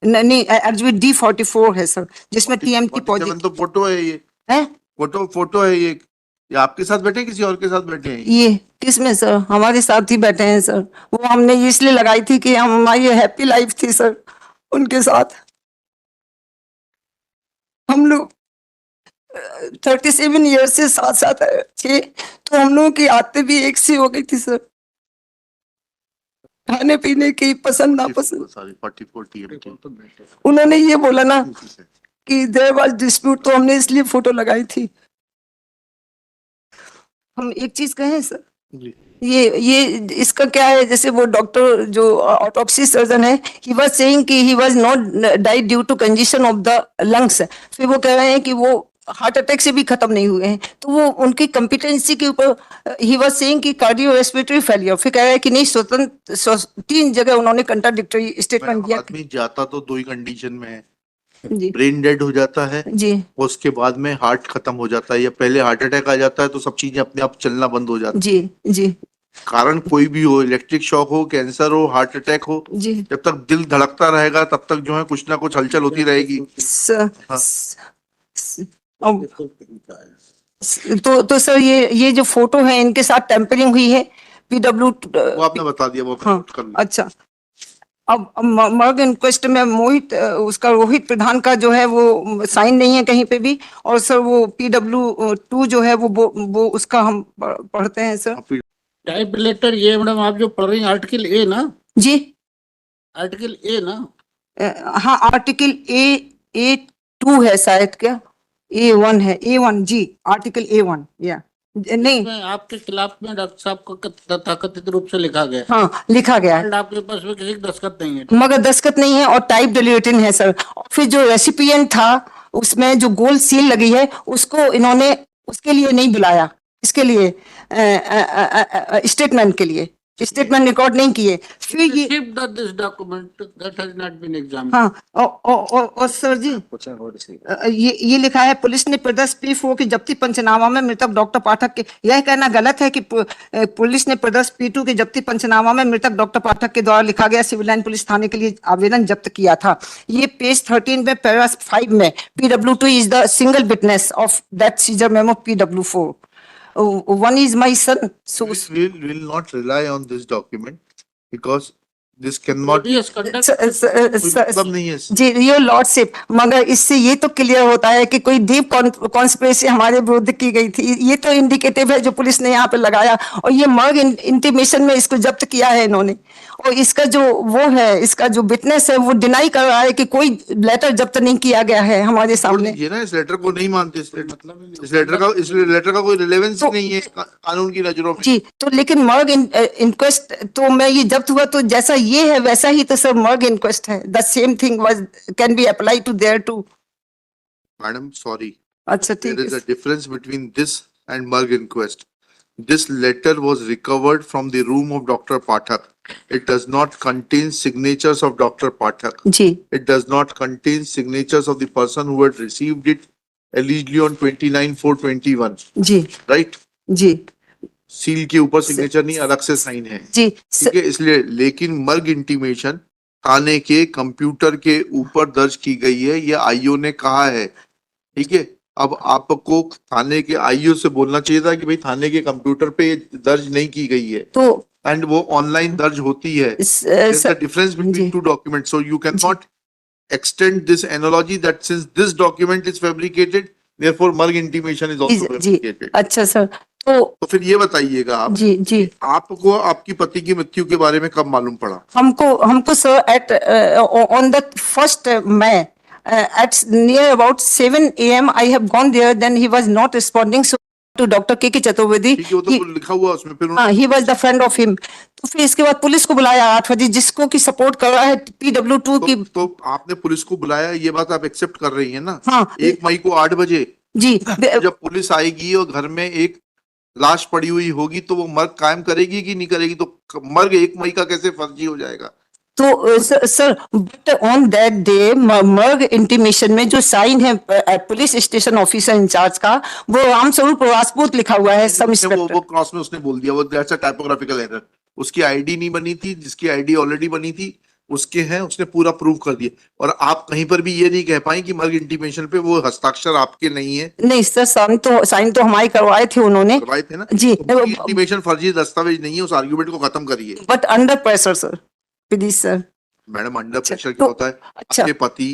नहीं एग्जिबिट D44 है सर, जिसमें TMT 47 पॉजिटिव तो फोटो है, ये है। फोटो है ये आपके साथ बैठे हैं, किसी और के साथ बैठे हैं? ये किसमें सर? हमारे साथ ही बैठे हैं सर। वो हमने इसलिए लगाई थी कि हमारी हैप्पी लाइफ थी सर उनके साथ। हम लोग 37 ईयर्स से साथ साथ थे, तो हम लोगों की आदतें भी एक सी हो गई थी सर, खाने पीने की पसंद नापसंद। Sorry 44 TMT। तो बेटे उन्होंने ये बोला ना कि देयर वाज डिस्प्यूट, तो हमने इसलिए फोटो लगाई थी। हम एक चीज कहें सर, जी। ये इसका क्या है, जैसे वो डॉक्टर जो ऑटोप्सी सर्जन है, ही वाज सेइंग कि he was not died due to congestion of the lungs, फिर वो कह रहे हैं कि वो हार्ट अटैक से भी खत्म नहीं हुए हैं। तो वो उनकी कॉम्पिटेंसी के ऊपर ही वाज सेइंग कि कार्डियो रेस्पिरेटरी फेलियर, फिर कह रहे हैं कि नहीं, स्वतंत्र 3 जगह उन्होंने कंट्राडिक्टरी स्टेटमेंट दिया। आदमी जाता तो 2 ही कंडीशन में है, जी ब्रेन डेड हो जाता है, जी उसके बाद में हार्ट खत्म हो जाता है, या पहले हार्ट अटैक आ जाता है तो सब चीजें अपने आप चलना बंद हो जाती जी जी है। कारण कोई भी हो, इलेक्ट्रिक शॉक हो, कैंसर हो, हार्ट अटैक हो, जी जब तक दिल धड़कता रहेगा तब तक जो है कुछ ना कुछ हलचल होती रहेगी। हाँ। अब तो सर ये जो फोटो है, इनके साथ टेम्परिंग हुई है। PW वो आपने बता दिया, वो हाँ, नोट कर लिया। अच्छा। अब मर्ग इंक्वेस्ट में मोहित उसका रोहित प्रधान का जो है वो साइन नहीं है कहीं पे भी, और सर वो PW2 जो है वो उसका हम पढ़ते हैं सर। टाइप लेटर ये मैडम आप जो पढ़ रही हैं आर्टिकल ए ना? जी आर्टिकल ए ना? हाँ, आर्टिकल A2 है शायद, क्या A1 है? A1 जी, आर्टिकल A1 या नहीं, इसमें आपके खिलाफ में डॉक्टर साहब को तथाकथित रूप से लिखा गया है। हाँ लिखा गया है, एंड आपके पास में किसी की दस्तखत नहीं है। मगर दस्तखत नहीं है और टाइप डिलीटेड है सर। और फिर जो रेसिपिएंट था, उसमें जो गोल्ड सील लगी है, उसको इन्होंने उसके लिए नहीं बुलाया, इसके लिए स्टेटमेंट के लिए। स्टेटमेंट रिकॉर्ड नहीं किए। फिर ये Received this document that has not been examined. हाँ और सर जी ये लिखा है पुलिस ने प्रदर्श P4 की जब्ती पंचनामा में मृतक डॉक्टर पाठक के, यह कहना गलत है कि पुलिस ने प्रदर्श P2 की जब्ती पंचनामा में मृतक डॉक्टर पाठक के द्वारा लिखा गया सिविल लाइन पुलिस थाने के लिए आवेदन जब्त किया था। ये पेज 13 में पैरा 5 में PW2 is the single witness of that seizure memo PW4. One is my son. So We'll not rely on this document because this cannot. Previous conduct. कोई मतलब नहीं है। जी योर लॉर्डशिप, मगर इससे ये तो क्लियर होता है कि कोई डीप कॉन्स्पिरेसी हमारे विरुद्ध की गई थी। ये तो इंडिकेटिव है जो पुलिस ने यहाँ पे लगाया, और ये मर्ग इंटीमेशन में इसको जब्त किया है इन्होंने। और इसका जो वो है, इसका जो विटनेस है वो डिनाई कर रहा है कि कोई लेटर जब्त नहीं किया गया है हमारे सामने। ये ना इस लेटर को नहीं मानते, इस लेटर का कोई रिलेवेंस नहीं है कानून की नजरों में। जी तो लेकिन मर्ग इंक्वेस्ट तो मैं ये जब्त हुआ तो जैसा ये है वैसा ही तो सर मर्ग इंक्वेस्ट है। The same thing was can be apply to there too. Madam sorry, अच्छा ठीक there is है। a difference between this and Murg inquest. This letter was recovered from the room of Dr. Pathak. It does not contain signatures of Dr. Pathak. जी It does not contain signatures of the person who had received it allegedly on 29/4/21. जी Right? जी seal के ऊपर signature नहीं, अलग से sign है। जी ठीक है, इसलिए लेकिन मर्ग इंटीमेशन थाने के कंप्यूटर के ऊपर दर्ज की गई है, ये आईओ ने कहा है। ठीक है, अब आपको थाने के आईओ से बोलना चाहिए था कि भाई थाने के कंप्यूटर पे ये दर्ज नहीं की गई है, तो एंड वो ऑनलाइन दर्ज होती है। डिफरेंस जी। Between two document, so you can not extend this analogy that since this document is fabricated, therefore मर्ग इंटीमेशन इज आल्सो जी fabricated. अच्छा सर तो फिर ये बताइएगा आप, जी जी आपको आपकी पति की मृत्यु के बारे में कब मालूम पड़ा? हमको sir at on the 1st May at near about 7 AM I have gone there, then he was not responding so to Dr. K. Chaturvedi. ठीक है, वो तो लिखा हुआ उसमें। फिर हाँ he was the friend of him. तो फिर इसके बाद पुलिस को बुलाया 8 बजे, जिसको की सपोर्ट कर रहा है PW2 की। तो आपने पुलिस को बुलाया, ये बात आप एक्सेप्ट कर रही हैं ना? हाँ 1 मई को 8 बजे जी जब पुलिस आएगी और घर में एक लाश पड़ी हुई होगी तो वो मर्ग कायम करेगी कि नहीं करेगी? तो मर्ग 1 मई का कैसे फर्जी हो जाएगा? तो sir but on that day मर्ग इंटीमेशन में जो साइन है पुलिस स्टेशन ऑफिसर इंचार्ज का, वो रामस्वरूप राजपूत लिखा हुआ है सब इंस्पेक्टर। वो क्रॉस में उसने बोल दिया, वो दैट्स अ टाइपोग्राफिकल एरर। उसकी आईडी नहीं बनी थी, जिसकी आईडी ऑलरेडी बनी थी उसके हैं, उसने पूरा प्रूव कर दिया। और आप कहीं पर भी ये नहीं कह पाए कि मर्ग इंटीमेशन पे वो हस्ताक्षर आपके नहीं है। नहीं सर साइन तो हमारे करवाए थे उन्होंने। करवाए थे ना जी तो इंटीमेशन फर्जी दस्तावेज नहीं है, उस आर्गुमेंट को खत्म करिए। But under pressure sir please sir. Madam under pressure तो- क्या होता है? अच्छा। आपके पति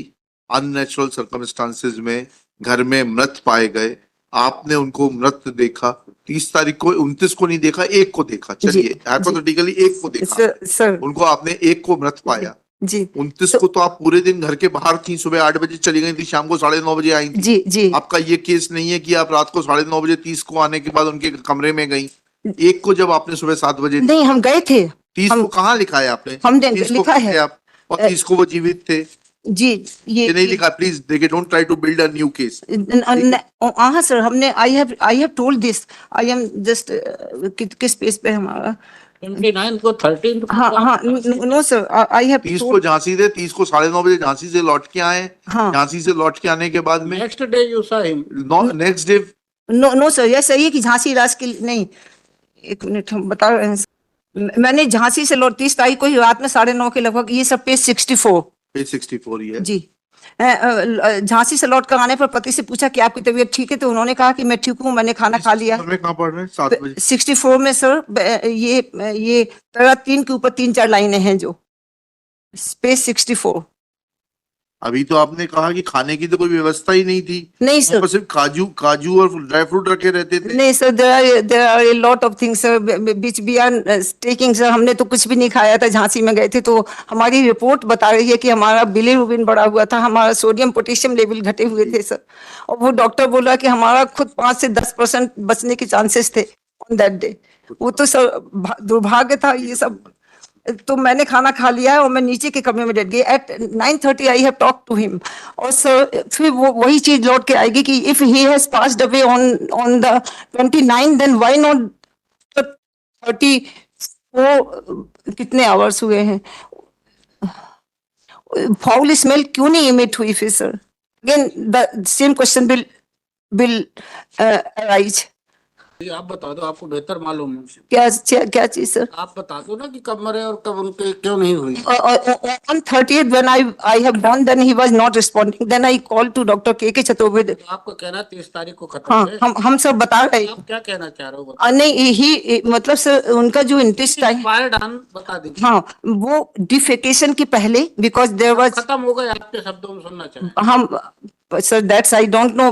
अननेचुरल सर्कमस्टांसेस में घर में मृत पाए गए, आपने उनको मृत देखा, 30 तारीख को, 29 को नहीं देखा, 1 को देखा, चलिए हाइपोथेटिकली 1 को देखा, सर उनको आपने 1 को मृत पाया। जी 29 को तो आप पूरे दिन घर के बाहर थी, सुबह 8 बजे चली गई थी, शाम को 9:30 बजे आई थी। जी जी आपका ये केस नहीं है कि आप रात को 9:30 बजे 30 को आने के बाद उनके कमरे में गई। 1 को जब आपने सुबह 7 बजे, नहीं हम गए थे 30 को कहाँ लिखा है आपने? हमने 30 को लिखा कहाँ है। आप, और 30 को वो जीवित थे, जी ये नहीं लिखा। प्लीज देखिए, don't try to build a new case. हाँ सर हमने I have told this, I am just किस पेज पे हमारा 29 को 13 को हाँ हाँ नो सर आई हैव 30 को झांसी थे, 30 को 9:30 बजे झांसी से लौट के आए। हाँ। झांसी से लौट के आने के बाद में next day you saw him. Next day no sir ये सही है कि झांसी राज की नहीं, 1 मिनट हम बता रहे हैं। मैंने झांसी से लौट 30 तारीख को ही रात में 9:30 के लगभग, ये सब पेज 64 पेज 64 ही है। जी झांसी से लौट कर आने पर पति से पूछा कि आपकी तबीयत ठीक है, तो उन्होंने कहा कि मैं ठीक हूँ, मैंने खाना खा लिया। में कहाँ पढ़ रहे हैं? 7 बजे। 64 में सर ये पैरा 3 के ऊपर 3-4 लाइनें हैं जो पेज 64। अभी तो आपने कहा कि खाने की तो कोई व्यवस्था ही नहीं थी, नहीं वहाँ सर पर सिर्फ काजू और ड्राई फ्रूट रखे रहते थे। नहीं sir there are a lot of things sir which we are taking sir. हमने तो कुछ भी नहीं खाया था, झांसी में गए थे तो हमारी रिपोर्ट बता रही है कि हमारा बिलीरुबिन बढ़ा हुआ था, हमारा सोडियम पोटेशियम लेवल घटे हुए थे सर। और वो डॉक्टर बोला कि हमारा खुद 5 से 10% बचने के चांसेस थे ऑन दैट डे। वो तो सर दुर्भाग्य था ये सब। तो मैंने खाना खा लिया है और मैं नीचे के कमरे में लेट गई। At 9:30 I have talk to him. और सर फिर वो वही चीज लौट के आएगी कि if he has passed away on the 29 then why not 30 वो कितने आवर्स हुए हैं, फाउल स्मेल क्यों नहीं इमिट हुई फिर sir? Again the same question will arise. ये आप बता दो, आपको बेहतर मालूम है। क्या चीज सर? आप बता दो ना कि कब मरे और कब उनके क्यों नहीं हुई। On 30th when I have gone, then he was not responding. Then I called to Dr. K.K. Chaturvedi. तो आपका कहना 30 तारीख को खत्म हाँ, है। हम सब बता रहे हैं। आप क्या कहना चाह रहे हो? नहीं ही मतलब सर उनका जो इंटरेस्ट है, एक्सपायर्ड ऑन बता दीजिए। हाँ, वो डिफेकेशन के पहले, बिकॉज देयर वाज, खत्म हो गए आपके शब्दों में सुनना चाहिए। हम sir that's I don't know,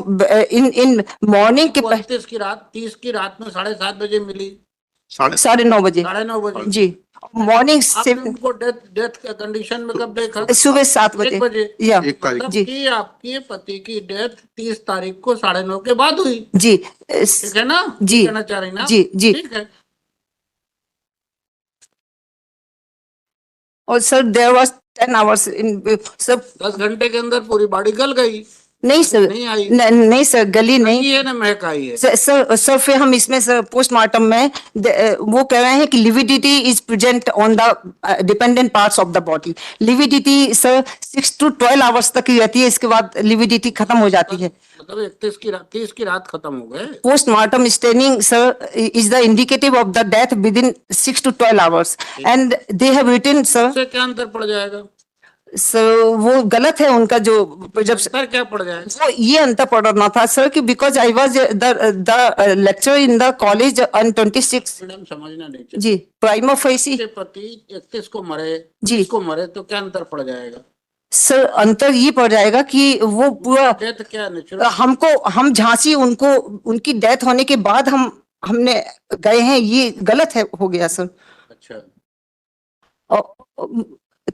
in morning के पहले 29 की रात, 30 की रात में 7:30 बजे मिली। 9:30 बजे 9:30 बजे जी, मॉर्निंग आपने 7, उनको डेथ कंडीशन में कब देखा? सुबह 7 1 बजे बजे। या 1 तारीख मतलब जी कि आपके पति की डेथ 30 तारीख को 9:30 के बाद हुई। जी ठीक है ना? जी, ये कहना चाह रही ना आप? जी जी। ठीक है। और सर देयर वाज 10 आवर्स इन सब। 10 घंटे के अंदर पूरी बॉडी गल गई। नहीं सर, नहीं आई। नहीं सर, गली नहीं ये ना महक आई है। सर फिर हम इसमें सर पोस्टमार्टम में वो कह रहे हैं कि lividity is present on the dependent parts of the body. Lividity sir 6 to 12 hours तक ही रहती है, इसके बाद लिविडिटी खत्म हो जाती है। मतलब 31 की रात, 30 की रात खत्म हो गए। Postmortem staining sir is the indicative of the death within 6 to 12 hours and they have written sir. उससे क्या अंतर पड़ जाएगा? सर वो गलत है उनका, जो जब अंतर क्या पड़ जाएगा? वो ये अंतर पड़ना था सर कि because I was the lecture in the college on 26 madam समझना नहीं चाहिए। जी, प्राइमा फेसी के पति 31 को मरे, जी। 30 को मरे तो क्या अंतर पड़ जाएगा? सर अंतर ये पड़ जाएगा कि वो पूरा डेथ क्या नेचुरल? हम झांसी उनको उनकी डेथ होने के बाद हमने गए हैं, ये गलत है, हो गया सर। अच्छा,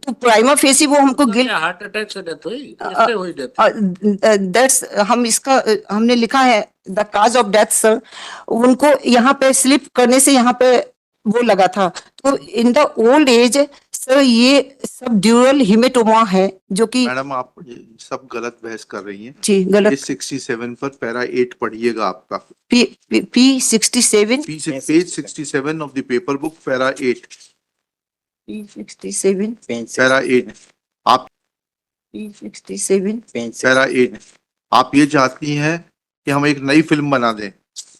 तो प्राइमा फेसी वो हमको गिल क्या हार्ट अटैक से डेथ हुई? किससे हुई डेथ? दैट्स हम इसका हमने लिखा है the cause of death sir. उनको यहाँ पे स्लिप करने से यहाँ पे वो लगा था, तो in the old age sir ये सब ड्यूरल हिमेटोमा है जो कि मैडम आप ये सब गलत बहस कर रही हैं। जी पेज गलत। 67 पर पैरा 8 पढ़िएगा आपका। P67 page 67 of the paper book para 8 P67 para 8 आप P67 पैरा 8 आप ये चाहती हैं कि हम एक नई फिल्म बना दें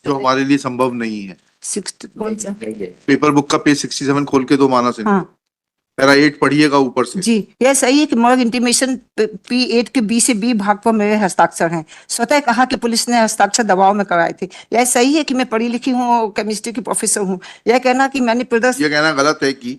जो हमारे लिए संभव नहीं है। 60 कौन सा? पेपर बुक का पेज 67 खोल के दो मानस इनको। हाँ पैरा 8 पढ़िएगा ऊपर से। जी, यह सही है कि मर्ग इंटीमेशन P8 के B से B भाग पर मेरे हस्ताक्षर हैं। स्वतः कहा कि पुलिस ने हस्ताक्षर दबाव में कराए थे। यह सही है कि मैं पढ़ी लिखी हूँ, केमिस्ट्री की प्रोफेसर हूँ। यह कहना कि मैंने प्रदर्शन, ये कहना गलत है कि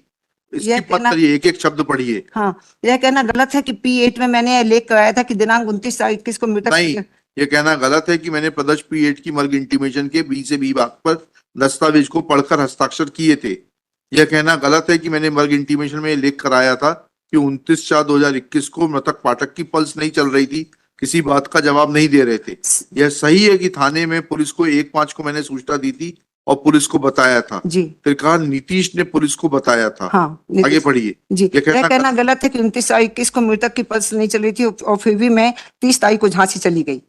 इसकी यह मत कहना- करिए, एक एक शब्द पढ़िए। हाँ, यह कहना गलत है कि P8 में मैंने लेख कराया था कि दिनांक 29 तारीख 21 को मृतक नहीं, ये कहना गलत है कि मैंने प्रदर्श P8 की मर्ग इंटीमेशन के B से B भाग पर दस्तावेज को पढ़कर हस्ताक्षर किए थे। यह कहना गलत है कि मैंने मर्ग इंटीमेशन में लेख कराया था कि 29/4/2021 को मृतक पाठक की पल्स नहीं चल रही थी, किसी बात का जवाब नहीं दे रहे थे। यह सही है कि थाने में पुलिस को 1/5 को मैंने सूचना दी थी और पुलिस को बताया था। जी फिर कहा नीतीश ने पुलिस को बताया था। हाँ आगे नीतीश- पढ़िए। जी, ये कहना यह कहना गलत है कि 29 तारीख 21 को मृतक की पल्स नहीं चल रही थी और फिर भी मैं 30 तारीख को झांसी चली गई।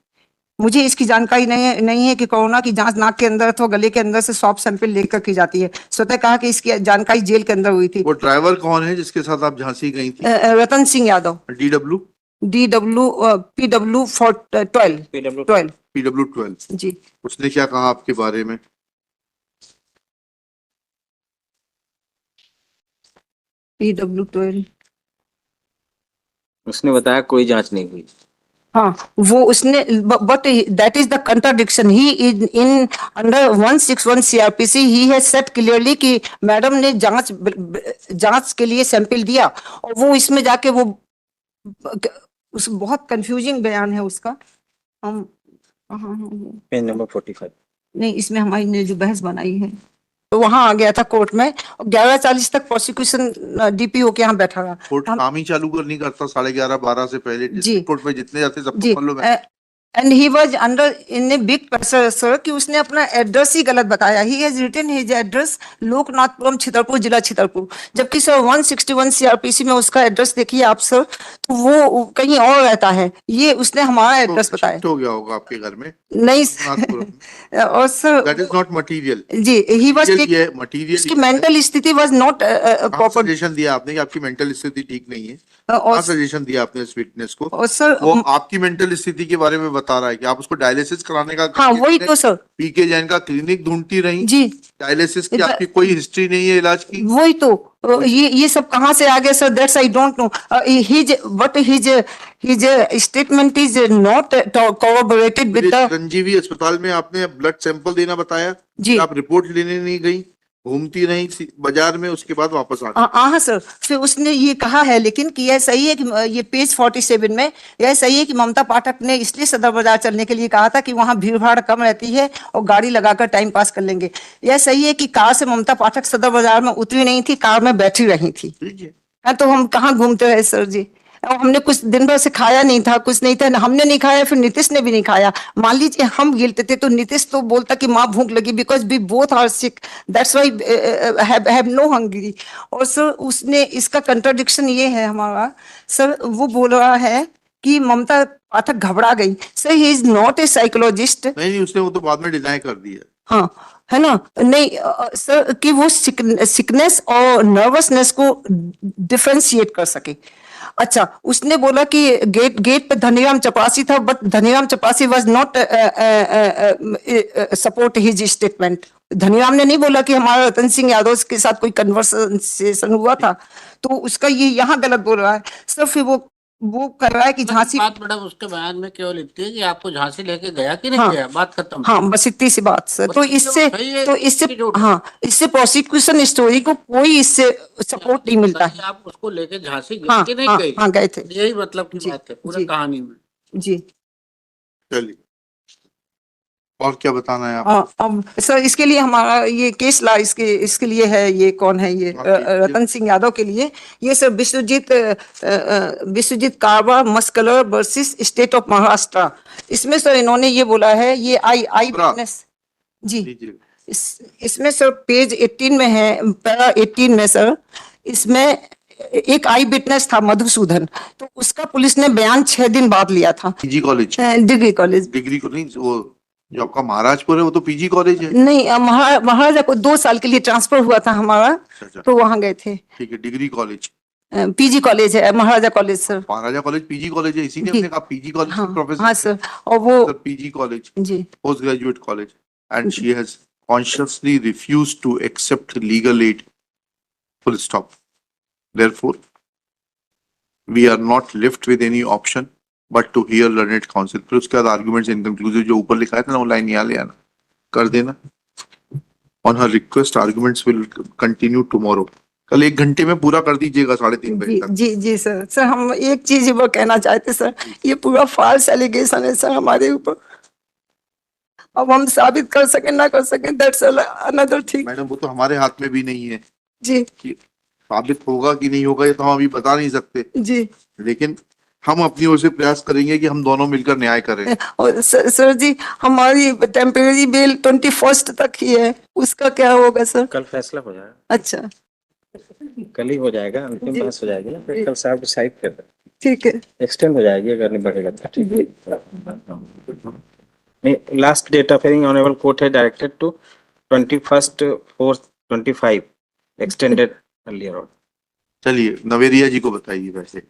मुझे इसकी जानकारी नहीं है कि कोरोना की जांच नाक के अंदर अथवा गले के अंदर से स्वाब सैंपल लेकर की जाती है। स्वतः कहा कि इसकी जानकारी जेल के अंदर हुई थी। वो ड्राइवर कौन है जिसके साथ आप झांसी गई थी? Ratan Singh Yadav, DW DW PW for 12 PW12 जी। उसने क्या कहा आपके बारे में? PW12 उसने बताया कोई जांच नहीं हुई। हाँ, वो उसने, but that is the contradiction. He is in under 161 CRPC he has said clearly कि मैडम ने जांच के लिए सैंपल दिया और वो इसमें जाके वो उस बहुत कंफ्यूजिंग बयान है उसका। हम पेज नंबर 45। नहीं, इसमें हमारी ने जो बहस बनाई है तो वहां आ गया था कोर्ट में, 11:40 तक प्रोसिक्यूशन DPO के यहाँ बैठा रहा। कोर्ट हम- काम ही चालू कर नहीं करता 11:30-12 से पहले। जी। कोर्ट में जितने जाते सबको जी, मालूम है। And he was under in a big pressure sir कि उसने अपना एड्रेस ही गलत बताया। He has written his address Loknathpuram, Chhatarpur, जिला छतरपुर, जबकि सर 161 CRPC में उसका एड्रेस देखिए आप सर तो वो कहीं और रहता है, ये उसने हमारा एड्रेस बताया। शिफ्ट हो गया होगा आपके घर में नहीं नागपुर में। और sir that is not material. जी ही वाज ये मटेरियल उसकी मेंटल स्थिति वाज नॉट प्रॉपर। सजेशन दिया आपने कि आपकी मेंटल स्थिति ठीक नहीं है, और सजेशन दिया आपने इस विटनेस को? और सर वो आपकी मेंटल स्थिति के बारे में बता रहा है कि आप उसको डायलिसिस कराने का हाँ वही तो सर पीके जैन का क्लिनिक ढूंढती रही, जी डायलिसिस की आपकी कोई हिस्ट्री नहीं है इलाज की। वही तो ये सब कहाँ से आ गया sir? That's I don't know. His statement is not cooperated with the Chiranjeevi अस्पताल में आपने ब्लड सैंपल देना बताया जी आप रिपोर्ट लेने नहीं गई, घूमती रही बाजार में, उसके बाद वापस आ गई। हाँ सर, फिर उसने ये कहा है लेकिन कि यह सही है कि ये पेज 47 में यह सही है कि ममता पाठक ने इसलिए सदर बाजार चलने के लिए कहा था कि वहां भीड़ भाड़ कम रहती है और गाड़ी लगाकर टाइम पास कर लेंगे। यह सही है कि कार से ममता पाठक सदर बाजार में उतरी नहीं थी, कार में बैठी रही थी। ठीक है, हाँ तो हम कहाँ घूमते रहे सर जी? और हमने कुछ दिन भर से खाया नहीं था, कुछ नहीं था, हमने नहीं खाया, फिर नीतीश ने भी नहीं खाया। मान लीजिए हम गिलते थे तो नीतीश तो बोलता कि माँ भूख लगी, because we both are sick, that's why have no hungry. और सर उसने इसका कंट्राडिक्शन ये है हमारा, सर वो बोल रहा है कि ममता पाठक घबरा गई। Sir he is not a psychologist. नहीं उसने वो तो बाद में डिनाई कर दिया। हाँ है ना, नहीं सर कि वो सिकनेस और नर्वसनेस को डिफरेंशिएट कर सके। अच्छा उसने बोला कि गेट पे धनीराम चपरासी था, बट धनीराम चपरासी was not support his statement. Dhaniram ने नहीं बोला कि हमारा रतन सिंह यादव के साथ कोई कन्वर्सेशन हुआ था, तो उसका ये यहाँ गलत बोल रहा है सर। फिर वो कर रहा है कि झांसी बात मैडम उसके बयान में केवल इतनी है कि आपको झांसी लेके गया कि नहीं हाँ, गया, बात खत्म। हाँ बस इतनी सी बात सर। तो इससे हाँ इससे प्रोसिक्यूशन स्टोरी को कोई इससे सपोर्ट नहीं मिलता है। आप उसको लेके झांसी गए हाँ कि नहीं हाँ गए? हाँ गए थे यही मतलब की जी, बात है पूरी जी। कहानी में। जी। चलिए और क्या बताना है आप? अब सर इसके लिए हमारा ये केस ला इसके लिए है, ये कौन है ये रतन सिंह यादव के लिए ये सर विश्वजीत कारवा मस्कलर वर्सेस स्टेट ऑफ महाराष्ट्र। इसमें सर इन्होंने ये बोला है, ये आई विटनेस जी इसमें सर पेज 18 में है, पैरा 18 में सर, इसमें एक आई विटनेस था मधुसूदन, तो उसका पुलिस ने बयान 6 दिन बाद लिया था। PG college, degree college, degree को नहीं, वो जो आपका महाराजपुर है वो तो पीजी कॉलेज है। नहीं महाराजा को 2 साल के लिए ट्रांसफर हुआ था हमारा, अच्छा, तो वहां गए थे। ठीक है, डिग्री कॉलेज पीजी कॉलेज है, Maharaja college sir. Maharaja college PG college है, इसीलिए जी। हमने कहा पीजी कॉलेज हाँ प्रोफेसर। हाँ सर, और वो पीजी कॉलेज जी post graduate college and she has consciously refused to accept legal aid, full stop. Therefore we are not left with any option but to hear learned counsel. फिर उसके बाद arguments inconclusive जो ऊपर लिखा है ना वो लाइन यहाँ ले आना कर देना। On her request arguments will continue tomorrow. कल 1 घंटे में पूरा कर दीजिएगा 3:30 बजे जी तक। जी जी सर। सर हम एक चीज वो कहना चाहते सर, ये पूरा फॉल्स एलिगेशन है सर हमारे ऊपर। अब हम साबित कर सके ना कर सके, दैट्स अनदर थिंग। मैडम वो तो हमारे हाथ में भी नहीं है जी कि साबित होगा कि नहीं होगा, ये तो हम अभी बता नहीं सकते, जी। लेकिन हम अपनी ओर से प्रयास करेंगे कि हम दोनों मिलकर न्याय करें। और सर जी हमारी टेम्परेरी बेल 21 तक ही है, उसका क्या होगा सर? कल फैसला हो जाएगा। अच्छा कल ही हो जाएगा, अंतिम बहस हो जाएगी ना, फिर कल साहब डिसाइड कर दें, ठीक है। एक्सटेंड हो जाएगी अगर नहीं बढ़ेगा तो। ठीक है, last date of hearing honourable court है directed to 21/4/25 extended earlier on. चलिए नवेरिया जी को बताइए वैसे।